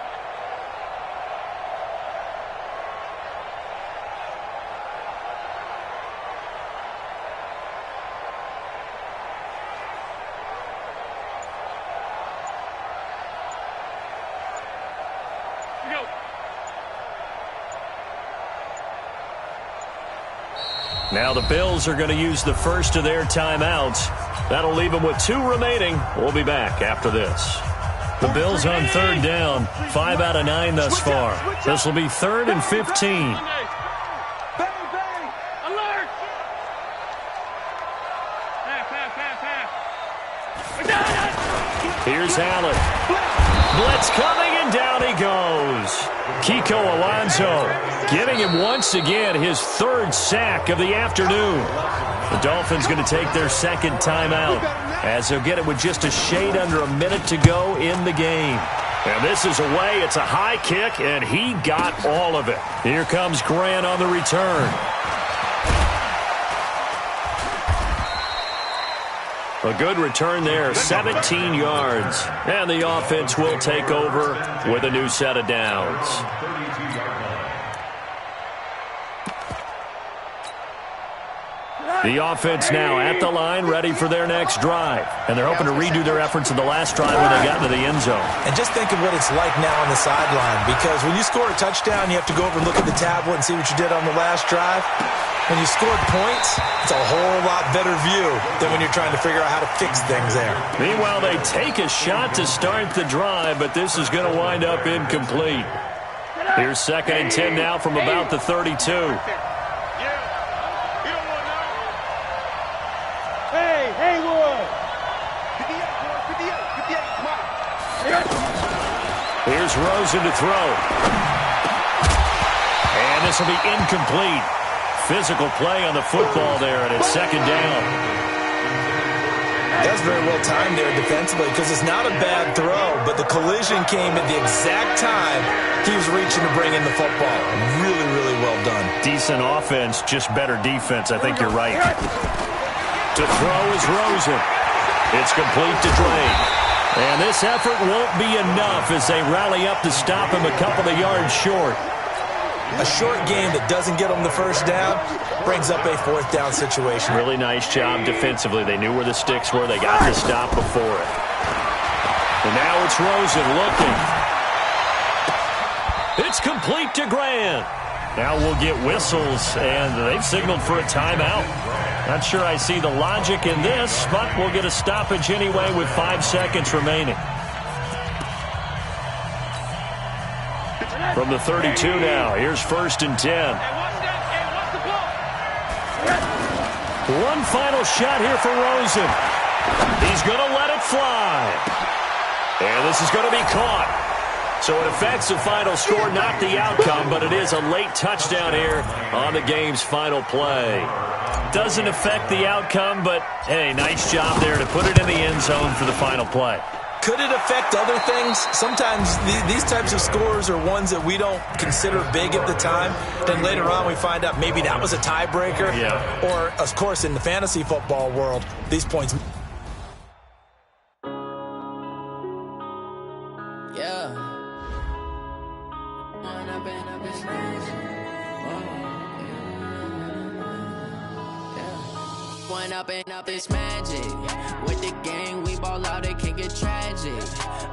Now the Bills are going to use the first of their timeouts. That'll leave them with 2 remaining. We'll be back after this. The Bills on 3rd down, 5 out of 9 thus far. This will be 3rd and 15. Alert! Here's Allen. Blitz coming, and down he goes. Kiko Alonso giving him once again his 3rd sack of the afternoon. The Dolphins going to take their second timeout as they'll get it with just a shade under a minute to go in the game. And this is away. It's a high kick, and he got all of it. Here comes Grant on the return. A good return there, 17 yards. And the offense will take over with a new set of downs. The offense now at the line, ready for their next drive. And they're hoping to redo their efforts in the last drive when they got into the end zone. And just think of what it's like now on the sideline, because when you score a touchdown, you have to go over and look at the tablet and see what you did on the last drive. When you scored points, it's a whole lot better view than when you're trying to figure out how to fix things there. Meanwhile, they take a shot to start the drive, but this is going to wind up incomplete. Here's 2nd and 10 now from about the 32. Here's Rosen to throw. And this will be incomplete. Physical play on the football there, and it's 2nd down. That's very well timed there defensively, because it's not a bad throw, but the collision came at the exact time he was reaching to bring in the football. Really, really well done. Decent offense, just better defense. I think you're right. To throw is Rosen. It's complete to Drake. And this effort won't be enough as they rally up to stop him a couple of yards short. A short game that doesn't get them the first down brings up a 4th down situation. Really nice job defensively. They knew where the sticks were. They got the stop before it. And now it's Rosen looking. It's complete to Grant. Now we'll get whistles, and they've signaled for a timeout. Not sure I see the logic in this, but we'll get a stoppage anyway with 5 seconds remaining. From the 32 now, here's 1st and 10. One final shot here for Rosen. He's going to let it fly. And this is going to be caught. So it affects the final score, not the outcome, but it is a late touchdown here on the game's final play. Doesn't affect the outcome, but, hey, nice job there to put it in the end zone for the final play. Could it affect other things? Sometimes these types of scores are ones that we don't consider big at the time. Then later on we find out maybe that was a tiebreaker. Yeah. Or, of course, in the fantasy football world, these points. Yeah. One up and up is magic. With the gang, we ball out, it can get tragic.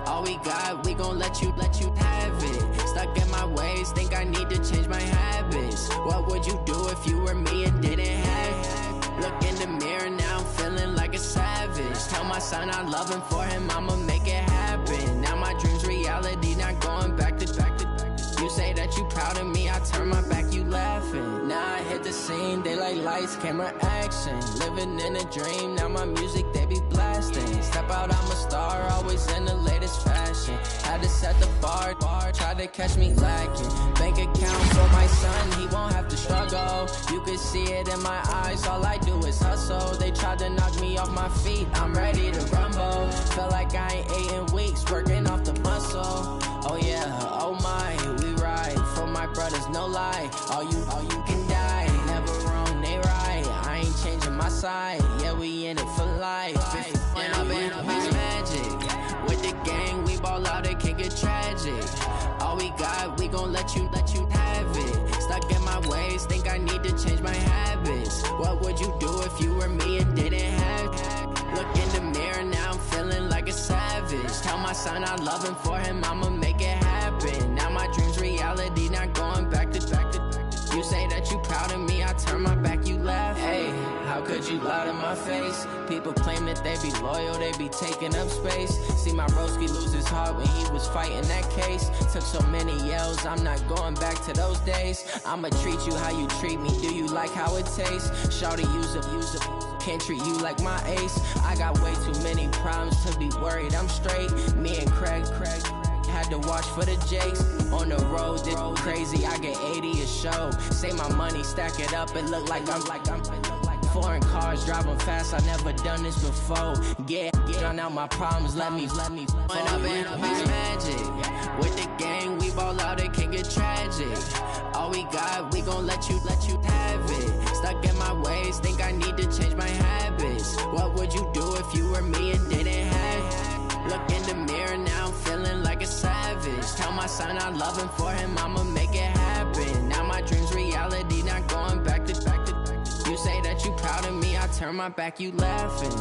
All we got, we gon' let you have it. Stuck in my ways, think I need to change my habits. What would you do if you were me and didn't have it? Look in the mirror now, I'm feeling like a savage. Tell my son I love him, for him I'ma make it happen. say that you proud of me, I turn my back, you laughing. Now I hit the scene, they like lights, camera, action. Living in a dream, now my music, they be blasting. Step out, I'm a star, always in the latest fashion. Had to set the bar, tried to catch me lacking. Bank account for my son, he won't have to struggle. You can see it in my eyes, all I do is hustle. They tried to knock me off my feet, I'm ready to rumble. Feel like I ain't ate in weeks, working off the muscle. Oh yeah, oh my, we ride for my brothers, no lie. All you can die, never wrong, they right. I ain't changing my side, yeah, we in it for life. And I've been magic. With the gang, we ball out, it can get tragic. All we got, we gon' let you have it. Stuck in my ways, think I need to change my habits. What would you do if you were me and didn't have it? Look in the mirror, now I'm feeling like a savage. Tell my son I love him, for him I'ma make it happen. Now my dream's reality, not going back to. You say that you proud of me, I turn my back, you laugh. Hey, how could you lie to my face? People claim that they be loyal, they be taking up space. See my broski lose his heart when he was fighting that case. Took so many yells, I'm not going back to those days. I'ma treat you how you treat me, do you like how it tastes? Shawty, use it, can't treat you like my ace. I got way too many problems to be worried, I'm straight. Me and Craig had to watch for the Jakes. On the road, this crazy, I get 80 a show. Say my money, stack it up, it look like I'm foreign cars, driving fast, I never done this before. Get drown out my problems, let me When I've been magic. With the gang, we ball out, it can get tragic. All we got, we gon' let you have it. Stuck in my ways, think I need to change my habits. What would you do if you were me and didn't have it? Look in the mirror, now I'm feeling like a savage. Tell my son I love him, for him I'ma make it happen. Now my dream's reality, not going back to. You say that you proud of me, I turn my back, you laughing.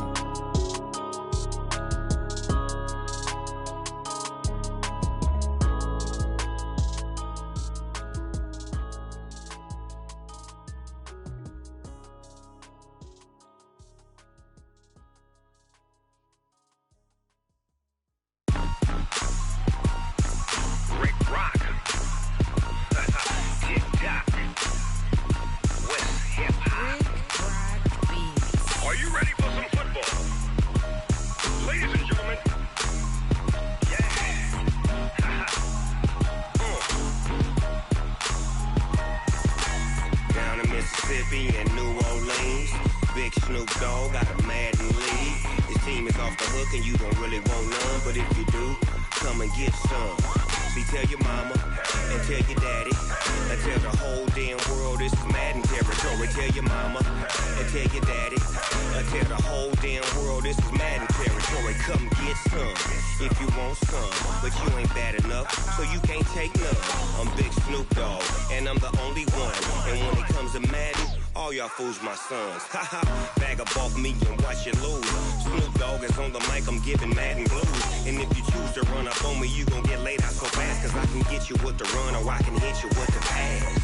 Fools my sons. Haha, bag up off me and watch you lose. Snoop Dogg is on the mic, I'm giving Madden blues. And if you choose to run up on me, you gon' get laid out so fast. Cause I can get you with the run or I can hit you with the pass.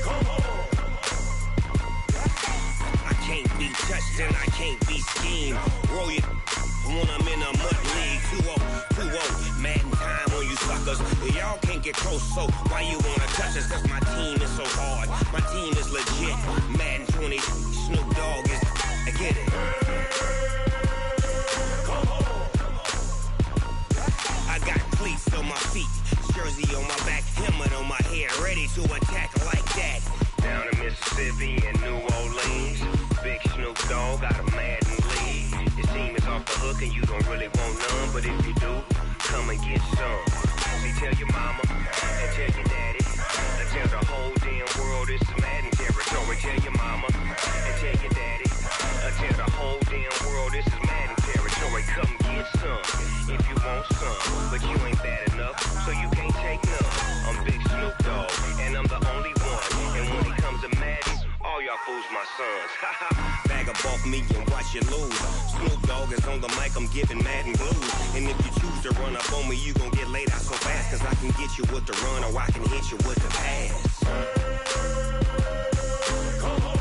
Come on. I can't be touched and I can't be schemed. Roll you when I'm in a mud league. 2-0, Madden time on you suckers. Y'all can't get close, so why you wanna touch us? Cause my team is so hard. My team is legit. Madden 20, Snoop Dogg is. I get it. Come on. I got cleats on my feet, jersey on my back, helmet on my head, ready to attack like that. Down in Mississippi and New Orleans, big Snoop Dogg got a Madden lead. Your team is off the hook and you don't really want none, but if you do, come and get some. See, tell your mama and tell your daddy, and tell the whole damn world it's Madden territory. Tell your mama and tell your daddy, and tell the whole damn world this is Madden territory. Come get some if you want some, but you ain't bad enough, so you can't take none. I'm Big Snoop Dogg, and I'm the only one. And when it comes to Madden, all y'all fools my sons. Bag up off me and watch you lose. Snoop Dogg is on the mic, I'm giving Madden blues. And if you choose to run up on me, you gon' get laid out so fast. Cause I can get you with the run or I can hit you with the pass. Come on.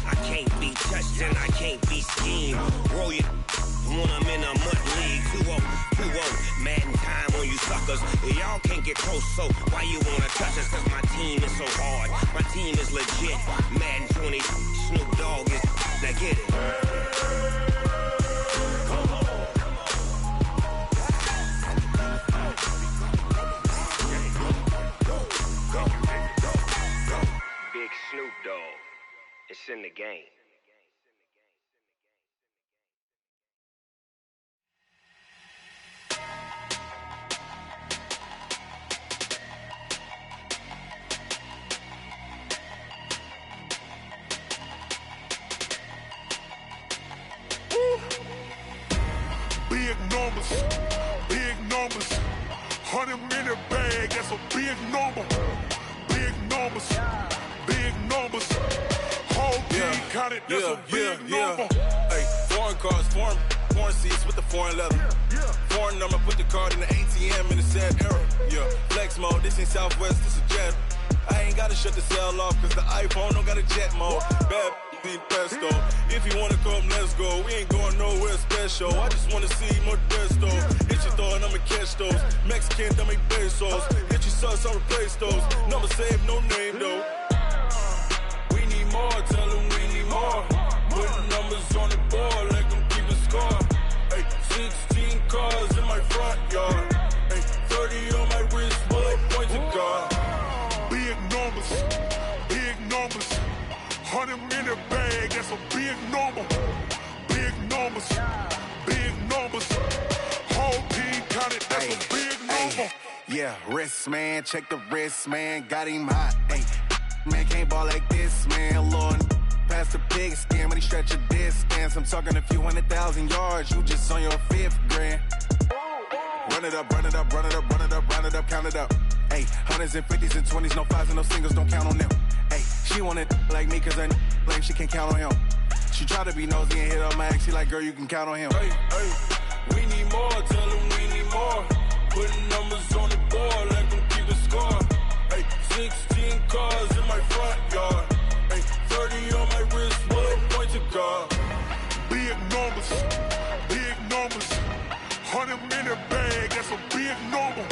I can't be touched and I can't be schemed. Roll you Want them in a mud league. 2-0, Madden time on you suckers. Y'all can't get close, so why you wanna touch us? Cause my team is so hard. My team is legit. Madden 20, Snoop Dogg is. Now get it. Big Snoop Dogg. It's in the game. Big numbers, 100-minute bag, that's a big number. Big numbers, whole team counted, that's a big number. Hey, foreign cars, foreign seats with the foreign leather. Foreign number, put the card in the ATM in the sad era. Yeah, flex mode, this ain't Southwest, this a jet. I ain't gotta shut the cell off, cause the iPhone don't got a jet mode. Bad pesto. If you wanna come, let's go. We ain't going nowhere special. I just wanna see Modesto. Hit your thought, I'ma catch those. Mexican, don't make pesos. Hit your sauce, I'll replace those. Number saved, no name though. We need more, tell them we need more. Put numbers on the board, let them keep a score. Hey, 16 cars in my front yard. Hey, 30 on my wrist, bullet points of God. Big numbers, 100-minute bag, that's a big number. Big numbers, whole team counted, that's a big number. Yeah, wrist man, check the wrist man, got him hot. Hey, man can't ball like this, man. Lord, past the pig skin when he stretch a distance. I'm talking a few 100,000 yards, you just on your 5th grand. Run it up, count it up. Hey, hundreds and 50s and 20s, no 5s and no singles, don't count on them. Hey, she want it like me cause her lame, she can't count on him. She try to be nosy and hit up my ex, she like, girl, you can count on him. Hey, we need more, tell them we need more. Putting numbers on the board, let them keep a score. Hey, 16 cars in my front yard. Hey, 30 on my wrist, bullet points of God. Big numbers, 100-minute bag, that's a big number.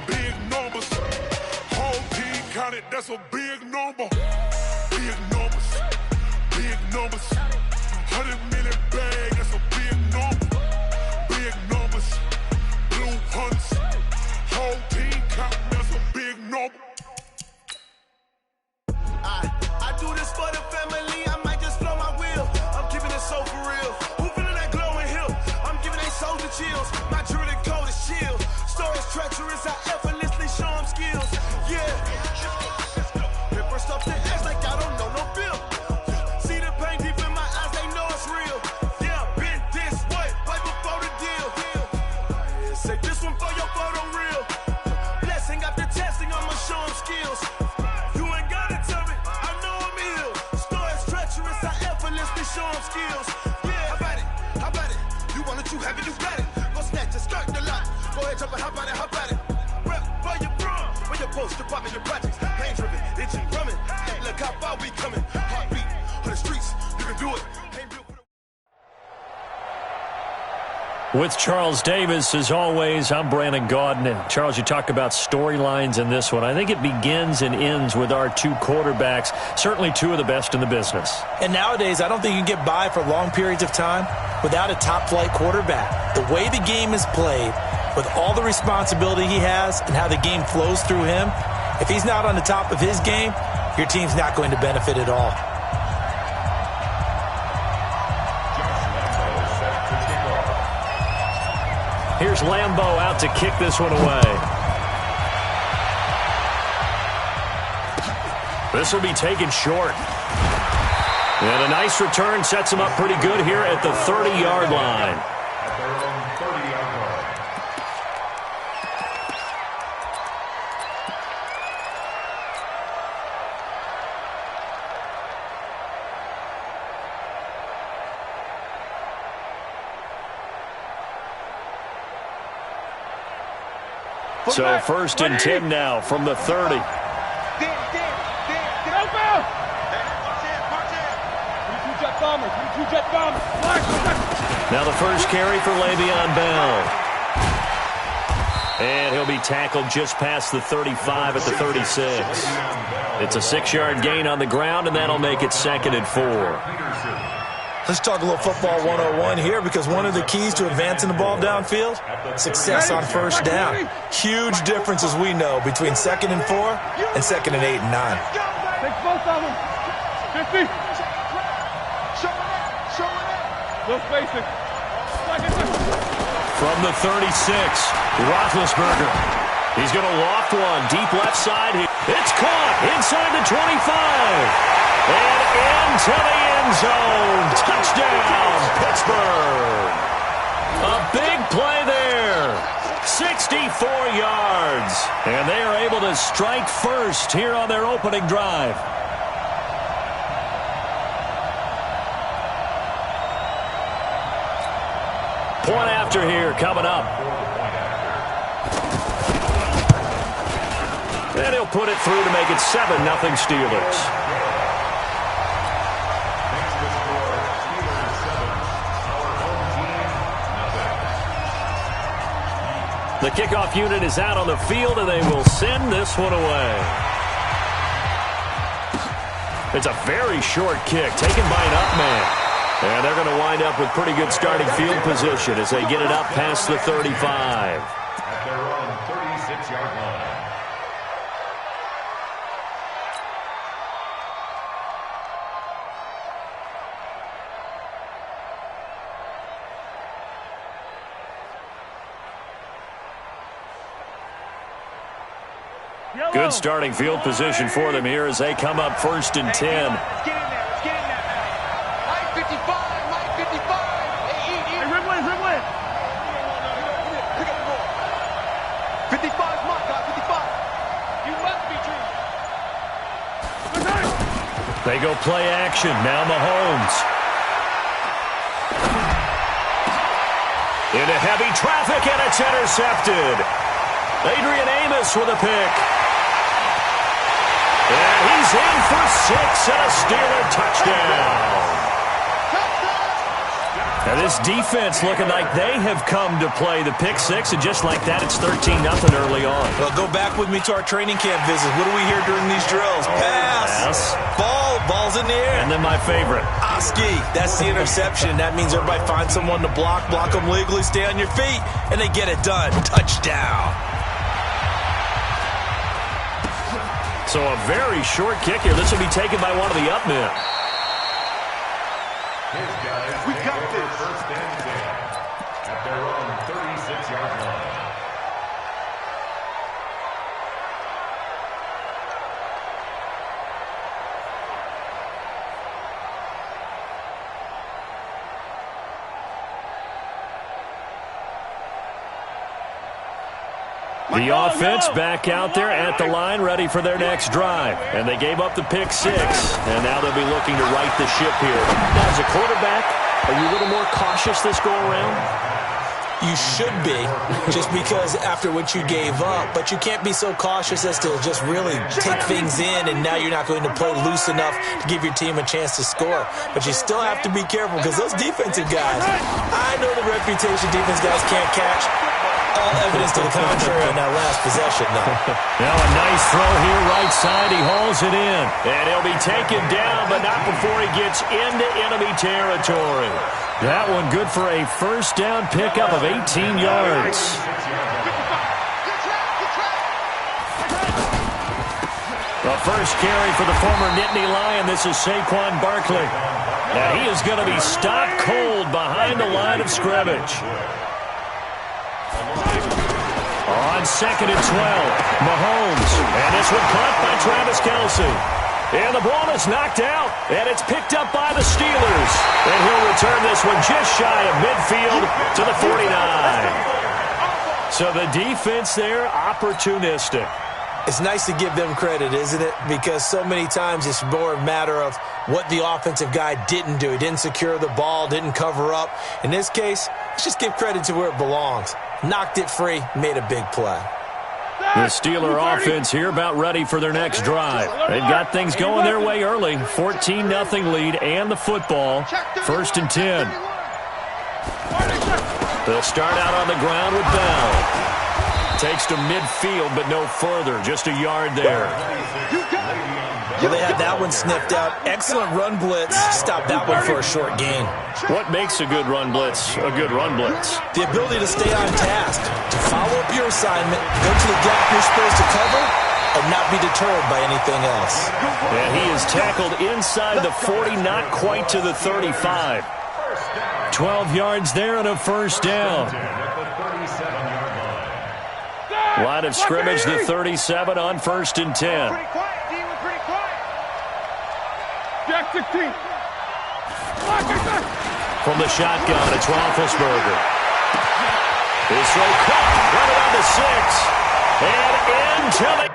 Big numbers, whole team counted, that's a big number. Big numbers, 100-minute bag, that's a big number. Big numbers, blue hunts, whole team counting, that's a big number. I do this for the family, I might just blow my wheel. I'm keeping it so for real. Who feeling that glowing hill? I'm giving they soldier chills. My jewelry code is chill. Stories treacherous, I effortlessly show them skills. Yeah. Hit first up the edge like I don't know no bill. See the pain deep in my eyes, they know it's real. Yeah, been this way, right before the deal. Say this one for your photo reel. Blessing after testing, I'ma show them skills. You ain't gotta tell me, I know I'm ill. Stories treacherous, I effortlessly show them skills. Yeah, how about it? You want it, you have it, you got it. Go snatch it, skirt the lot. Go ahead, jump it, how about it? Rep for your bro, for your post, your poppin', your projects. Pain driven, itching, drumming. Look how far we coming. Heartbeat on the streets, you can do it. Ain't built for the With Charles Davis, as always, I'm Brandon Gaudin. And Charles, you talk about storylines in this one. I think it begins and ends with our two quarterbacks, certainly two of the best in the business. And nowadays, I don't think you can get by for long periods of time without a top-flight quarterback. The way the game is played, with all the responsibility he has and how the game flows through him, if he's not on the top of his game, your team's not going to benefit at all. Here's Lambeau out to kick this one away. This will be taken short. And a nice return sets him up pretty good here at the 30-yard line. At their own 30-yard line. So 1st and 10 now from the 30. March in. 3-2 jet bombers. Now the first carry for Le'Veon Bell. And he'll be tackled just past the 35 at the 36. It's a 6-yard gain on the ground, and that'll make it 2nd and 4. Let's talk a little football 101 here, because one of the keys to advancing the ball downfield, success on first down. Huge difference, as we know, between 2nd and 4 and 2nd and 8 and 9. Take both of them. 50. No spacing. From the 36, Roethlisberger. He's going to loft one deep left side. It's caught inside the 25. And into the end zone. Touchdown, Pittsburgh. A big play there. 64 yards. And they are able to strike first here on their opening drive. Point after here coming up. And he'll put it through to make it 7-0 Steelers. The kickoff unit is out on the field, and they will send this one away. It's a very short kick taken by an up man. And they're going to wind up with pretty good starting field position as they get it up past the 35. At their own 36-yard line. Good starting field position for them here as they come up 1st and 10. They go play action. Now Mahomes. Into heavy traffic, and it's intercepted. Adrian Amos with a pick. And he's in for 6 and a Steeler touchdown. Now this defense looking like they have come to play the pick 6, and just like that, it's 13-0 early on. Well, go back with me to our training camp visits. What do we hear during these drills? Pass. Ball's in the air. And then my favorite. Oski. That's the interception. That means everybody finds someone to block them legally, stay on your feet, and they get it done. Touchdown. So a very short kick here. This will be taken by one of the up men. We got this. 1st and 10 at their own 36-yard line. The offense back out there at the line, ready for their next drive. And they gave up the pick 6, and now they'll be looking to right the ship here. Now, as a quarterback, are you a little more cautious this go-around? You should be, just because after what you gave up. But you can't be so cautious as to just really take things in, and now you're not going to play loose enough to give your team a chance to score. But you still have to be careful, because those defensive guys, I know the reputation defense guys can't catch. All evidence to the contrary on that last possession, though. Now a nice throw here, right side. He hauls it in. And he'll be taken down, but not before he gets into enemy territory. That one good for a 1st down pickup of 18 yards. The first carry for the former Nittany Lion. This is Saquon Barkley. Now he is going to be stopped cold behind the line of scrimmage. On 2nd and 12, Mahomes. And this one caught by Travis Kelce. And the ball is knocked out, and it's picked up by the Steelers. And he'll return this one just shy of midfield to the 49. So the defense there, opportunistic. It's nice to give them credit, isn't it? Because so many times it's more a matter of what the offensive guy didn't do. He didn't secure the ball, didn't cover up. In this case, let's just give credit to where it belongs. Knocked it free, made a big play. The Steeler offense here about ready for their next drive. They've got things going their way early. 14-0 lead and the football. 1st and 10. They'll start out on the ground with Bell. Takes to midfield, but no further. Just a yard there. Well, they had that one sniffed out. Excellent run blitz. Stop that one for a short gain. What makes a good run blitz a good run blitz? The ability to stay on task, to follow up your assignment, go to the gap you're supposed to cover, and not be deterred by anything else. And he is tackled inside the 40, not quite to the 35. 12 yards there and a first down. Line of scrimmage, the 37 on 1st and 10. Jack 16. From the shotgun, it's Roethlisberger. His throw caught, running on the 6, and into the...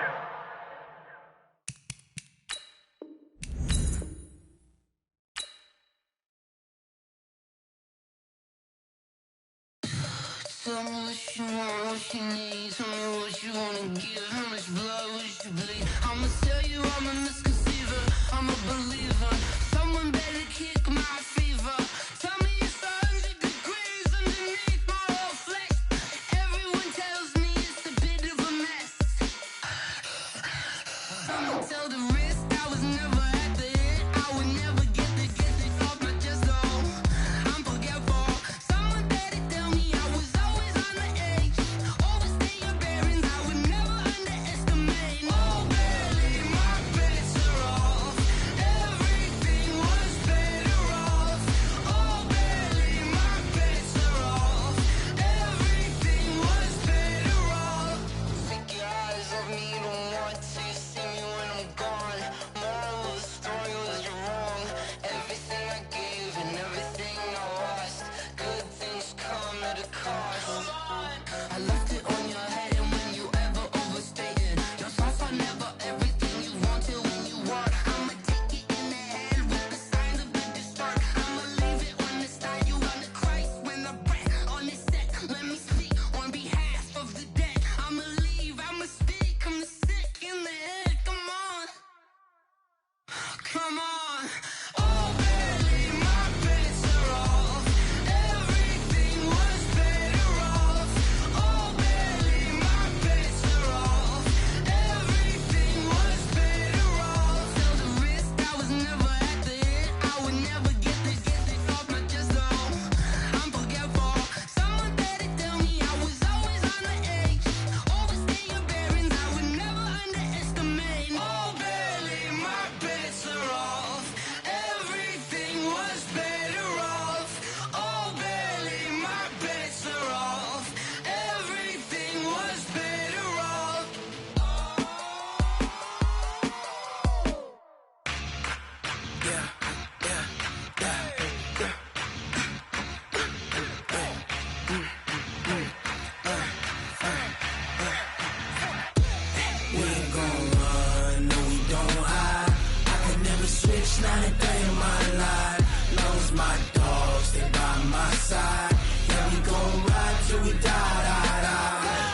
Tell me what you want, what you need. Tell me what you wanna give. How much blood would you bleed? I'ma tell you I'm a misconceiver. I'm a believer. Someone better kick my fever. Tell me it's 100 degrees underneath my whole flesh. Everyone tells me it's a bit of a mess. Someone tell the risk I was never at the hit. I would never get the off my chest. Oh, I'm forgetful. Someone better tell me I was always on the edge. Overstay your bearings. I would never underestimate. Oh, barely my bets are off. Everything was better off. Oh, barely my bets are off. Everything was better off. Take your eyes off me, don't want to see me when I'm gone. Moral of the story was you're wrong. Everything I gave and everything I lost. Good things come at a cost. I left it on your head, and when you ever overstay it, your thoughts are never everything you want till when you want. I'ma take it in the head with the signs of the distort. I'ma leave it on the side. You wanna Christ when the breath on this set. Let me speak on behalf of the dead. I'ma leave, I'ma speak. I'm the sick in the head. Come on, come on. Oh, barely my bets are off. Everything was better off. Oh, barely my bets are off. Everything was better off. Tell the risk I was never at the hit. I would never get this off my chest. Oh, I'm forgetful. Someone better tell me I was always on the edge. Overstay your bearings. I would never underestimate. Oh, barely my bets are off. Everything was better off. Oh, barely my bets are off. Everything was better off. We ain't gon' run, no we don't hide. I could never switch, not a day in my life. Long as my dogs stay by my side. Yeah, we gon' ride till we die.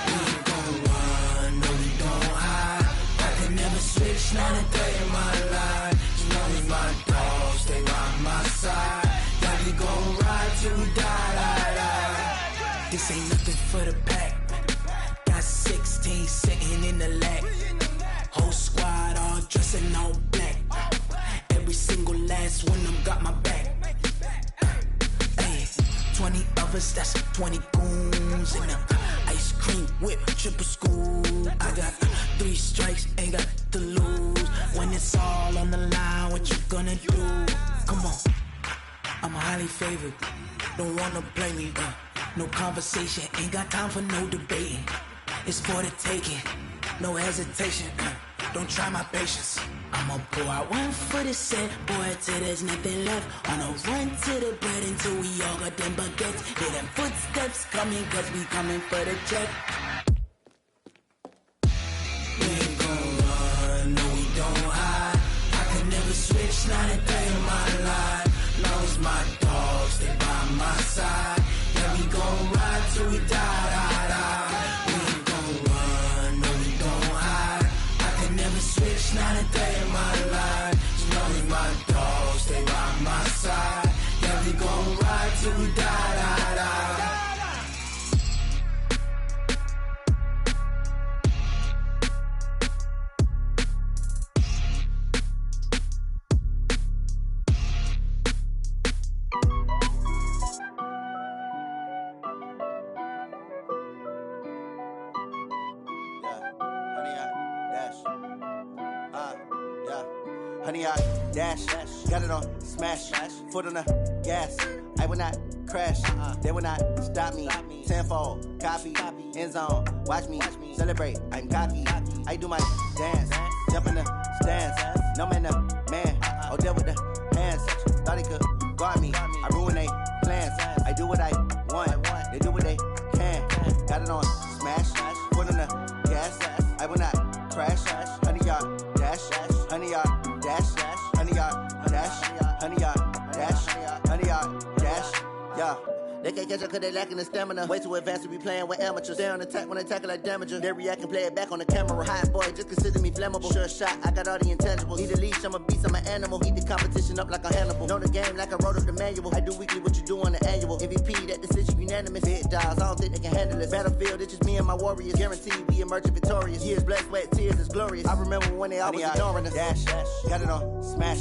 We ain't gon' run, no we don't hide. I could never switch, not a day in my life. As long as my dogs stay by my side. Yeah, we gon' ride till we die. This ain't nothing for the pack. Got 16 sitting in the lap. Whole squad all dressed in all black. Every single last one of them got my back. Hey, 20 of us, that's 20 goons in them. Ice cream whip, triple scoop. I got 3 strikes, ain't got to lose. When it's all on the line, what you gonna do? Come on, I'm highly favored. Don't wanna play me, no conversation, ain't got time for no debating. It's for the taking, no hesitation. Don't try my patience. I'ma pour out one for the set, boy, till there's nothing left. On a run to the bread until we all got them baguettes. Hear them footsteps coming, cause we coming for the check. We ain't gon' run, no we don't hide. I could never switch, not a day in my life. Long as my dogs stay by my side. Yeah, we gon' ride till we die. We ain't gon' run, no we 100-yard dash. Got it on smash. Foot on the gas. I will not crash. They will not stop me. Tenfold, copy, end zone. Watch me celebrate. I'm cocky. I do my dance. Jump in the stands. No man, no man. Oh, deal with the hands. Thought he could guard me. I ruin they plans. I do what I want. They do what they can. Got it on smash. Foot on the gas. I will not crash. 100-yard dash. 100-yard dash. 100-yard dash. 100-yard dash. 100-yard dash. Yeah. They can't catch up cause they lacking the stamina. Way too advanced to be playing with amateurs. Stay on attack when they tackle like damager. They react and play it back on the camera. Hot boy, just consider me flammable. Sure shot, I got all the intangibles. Need a leash, I'm a beast, I'm an animal. Eat the competition up like a Hannibal. Know the game like I wrote up the manual. I do weekly what you do on the annual. MVP, that decision unanimous. Big dogs, I don't think they can handle it. Battlefield, it's just me and my warriors. Guaranteed we emerge victorious. Years, blood, sweat, tears, it's glorious. I remember when they always ignoring us. Dash, got it on smash.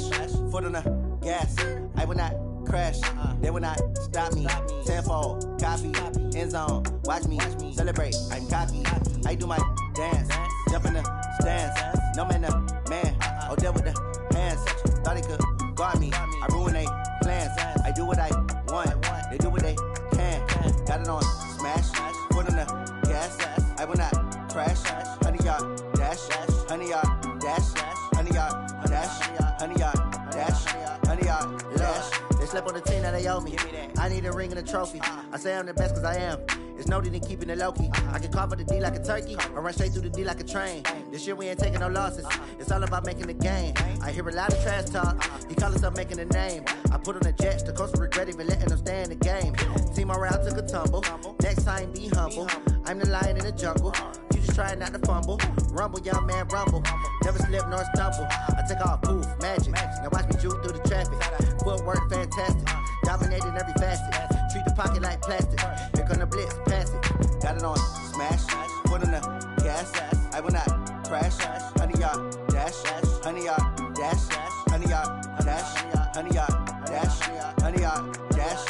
Foot on the gas. I will not crash. They will not stop me. Tenfold, copy, end zone. Watch me celebrate. I'm cocky. I do my dance. Jump in the stands. No man, no man. Oh, deal with the hands. Thought he could guard me. I ruin they plans. I do what I want. They do what they can. Got it on smash. Foot on the gas. I will not crash. 100-yard dash. 100-yard dash. 100-yard dash. 100-yard dash. 100-yard dash. They slept on the team that they owe me. I need a ring and a trophy. I say I'm the best cause I am. It's noted in keeping it low-key. I can carve up the D like a turkey or run straight through the D like a train. This year we ain't taking no losses. It's all about making the game. I hear a lot of trash talk. He call himself making a name. I put on the Jets. The coach will regret even letting them stay in the game. Team morale took a tumble. Next time be humble. I'm the lion in the jungle. You just trying not to fumble. Rumble, young man, rumble. Never slip nor stumble. I take off, poof, magic. Now watch me juke through the traffic. Footwork fantastic. Dominating every facet. Treat the pocket like plastic. Here come the blitz, pass it. Got it on smash. Foot on the gas. I will not crash. 100-yard dash. 100-yard dash. 100-yard dash. 100-yard dash. 100-yard dash.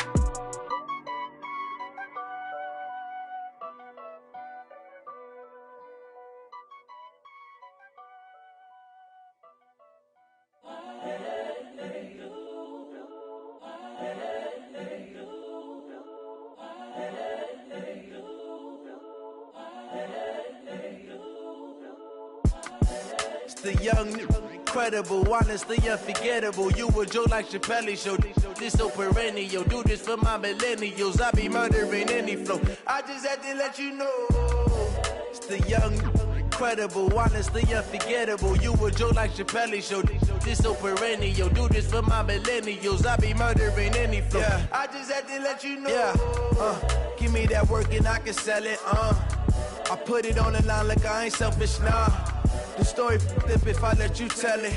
The young, incredible, honestly unforgettable. You a joke like Chappelle show. This so perennial. Do this for my millennials. I be murdering any flow. I just had to let you know. It's the young, incredible, honestly unforgettable. You a joke like Chappelle show. This so perennial. Do this for my millennials. I be murdering any flow. Yeah. I just had to let you know. Yeah. Give me that work and I can sell it. I put it on the line like I ain't selfish, nah. The story flip if I let you tell it.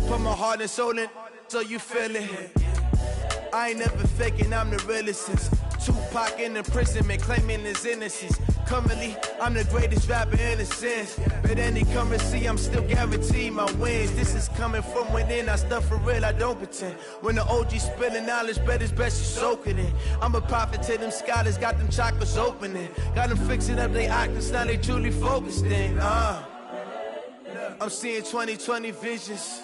Put my heart and soul in so you feel it. I ain't never faking, I'm the realest since Tupac in imprisonment, claiming his innocence. Currently, I'm the greatest rapper in a sense. But any currency, I'm still guaranteed my wins. This is coming from within, I stuff for real, I don't pretend. When the OG spilling knowledge, bet it's best you soak it in. I'm a prophet to them scholars, got them chakras opening. Got them fixing up their octaves, now they truly focused in. I'm seeing 2020 visions.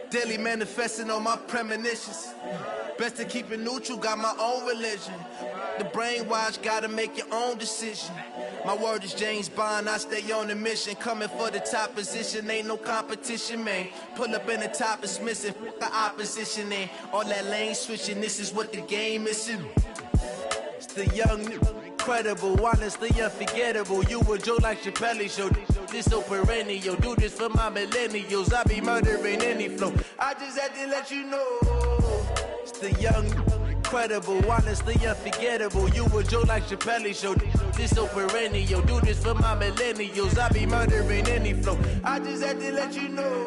Daily manifesting on my premonitions. Best to keep it neutral, got my own religion. The brainwash, gotta make your own decision. My word is James Bond, I stay on a mission. Coming for the top position, ain't no competition, man. Pull up in the top, it's missing, the opposition ain't. All that lane switching, this is what the game is. It's the young, incredible, honestly unforgettable. You a joke like Chappelle show. This so perennial. Do this for my millennials. I be murdering any flow. I just had to let you know. It's the young, incredible, honestly unforgettable. You a joke like Chappelle show. This so perennial. Do this for my millennials. I be murdering any flow. I just had to let you know.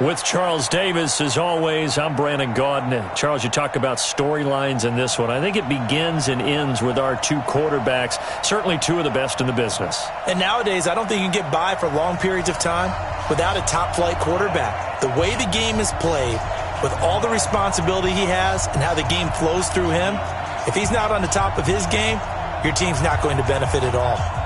With Charles Davis, as always, I'm Brandon Gaudin. Charles, you talk about storylines in this one. I think it begins and ends with our two quarterbacks, certainly two of the best in the business. And nowadays, I don't think you can get by for long periods of time without a top-flight quarterback. The way the game is played, with all the responsibility he has and how the game flows through him, if he's not on the top of his game, your team's not going to benefit at all.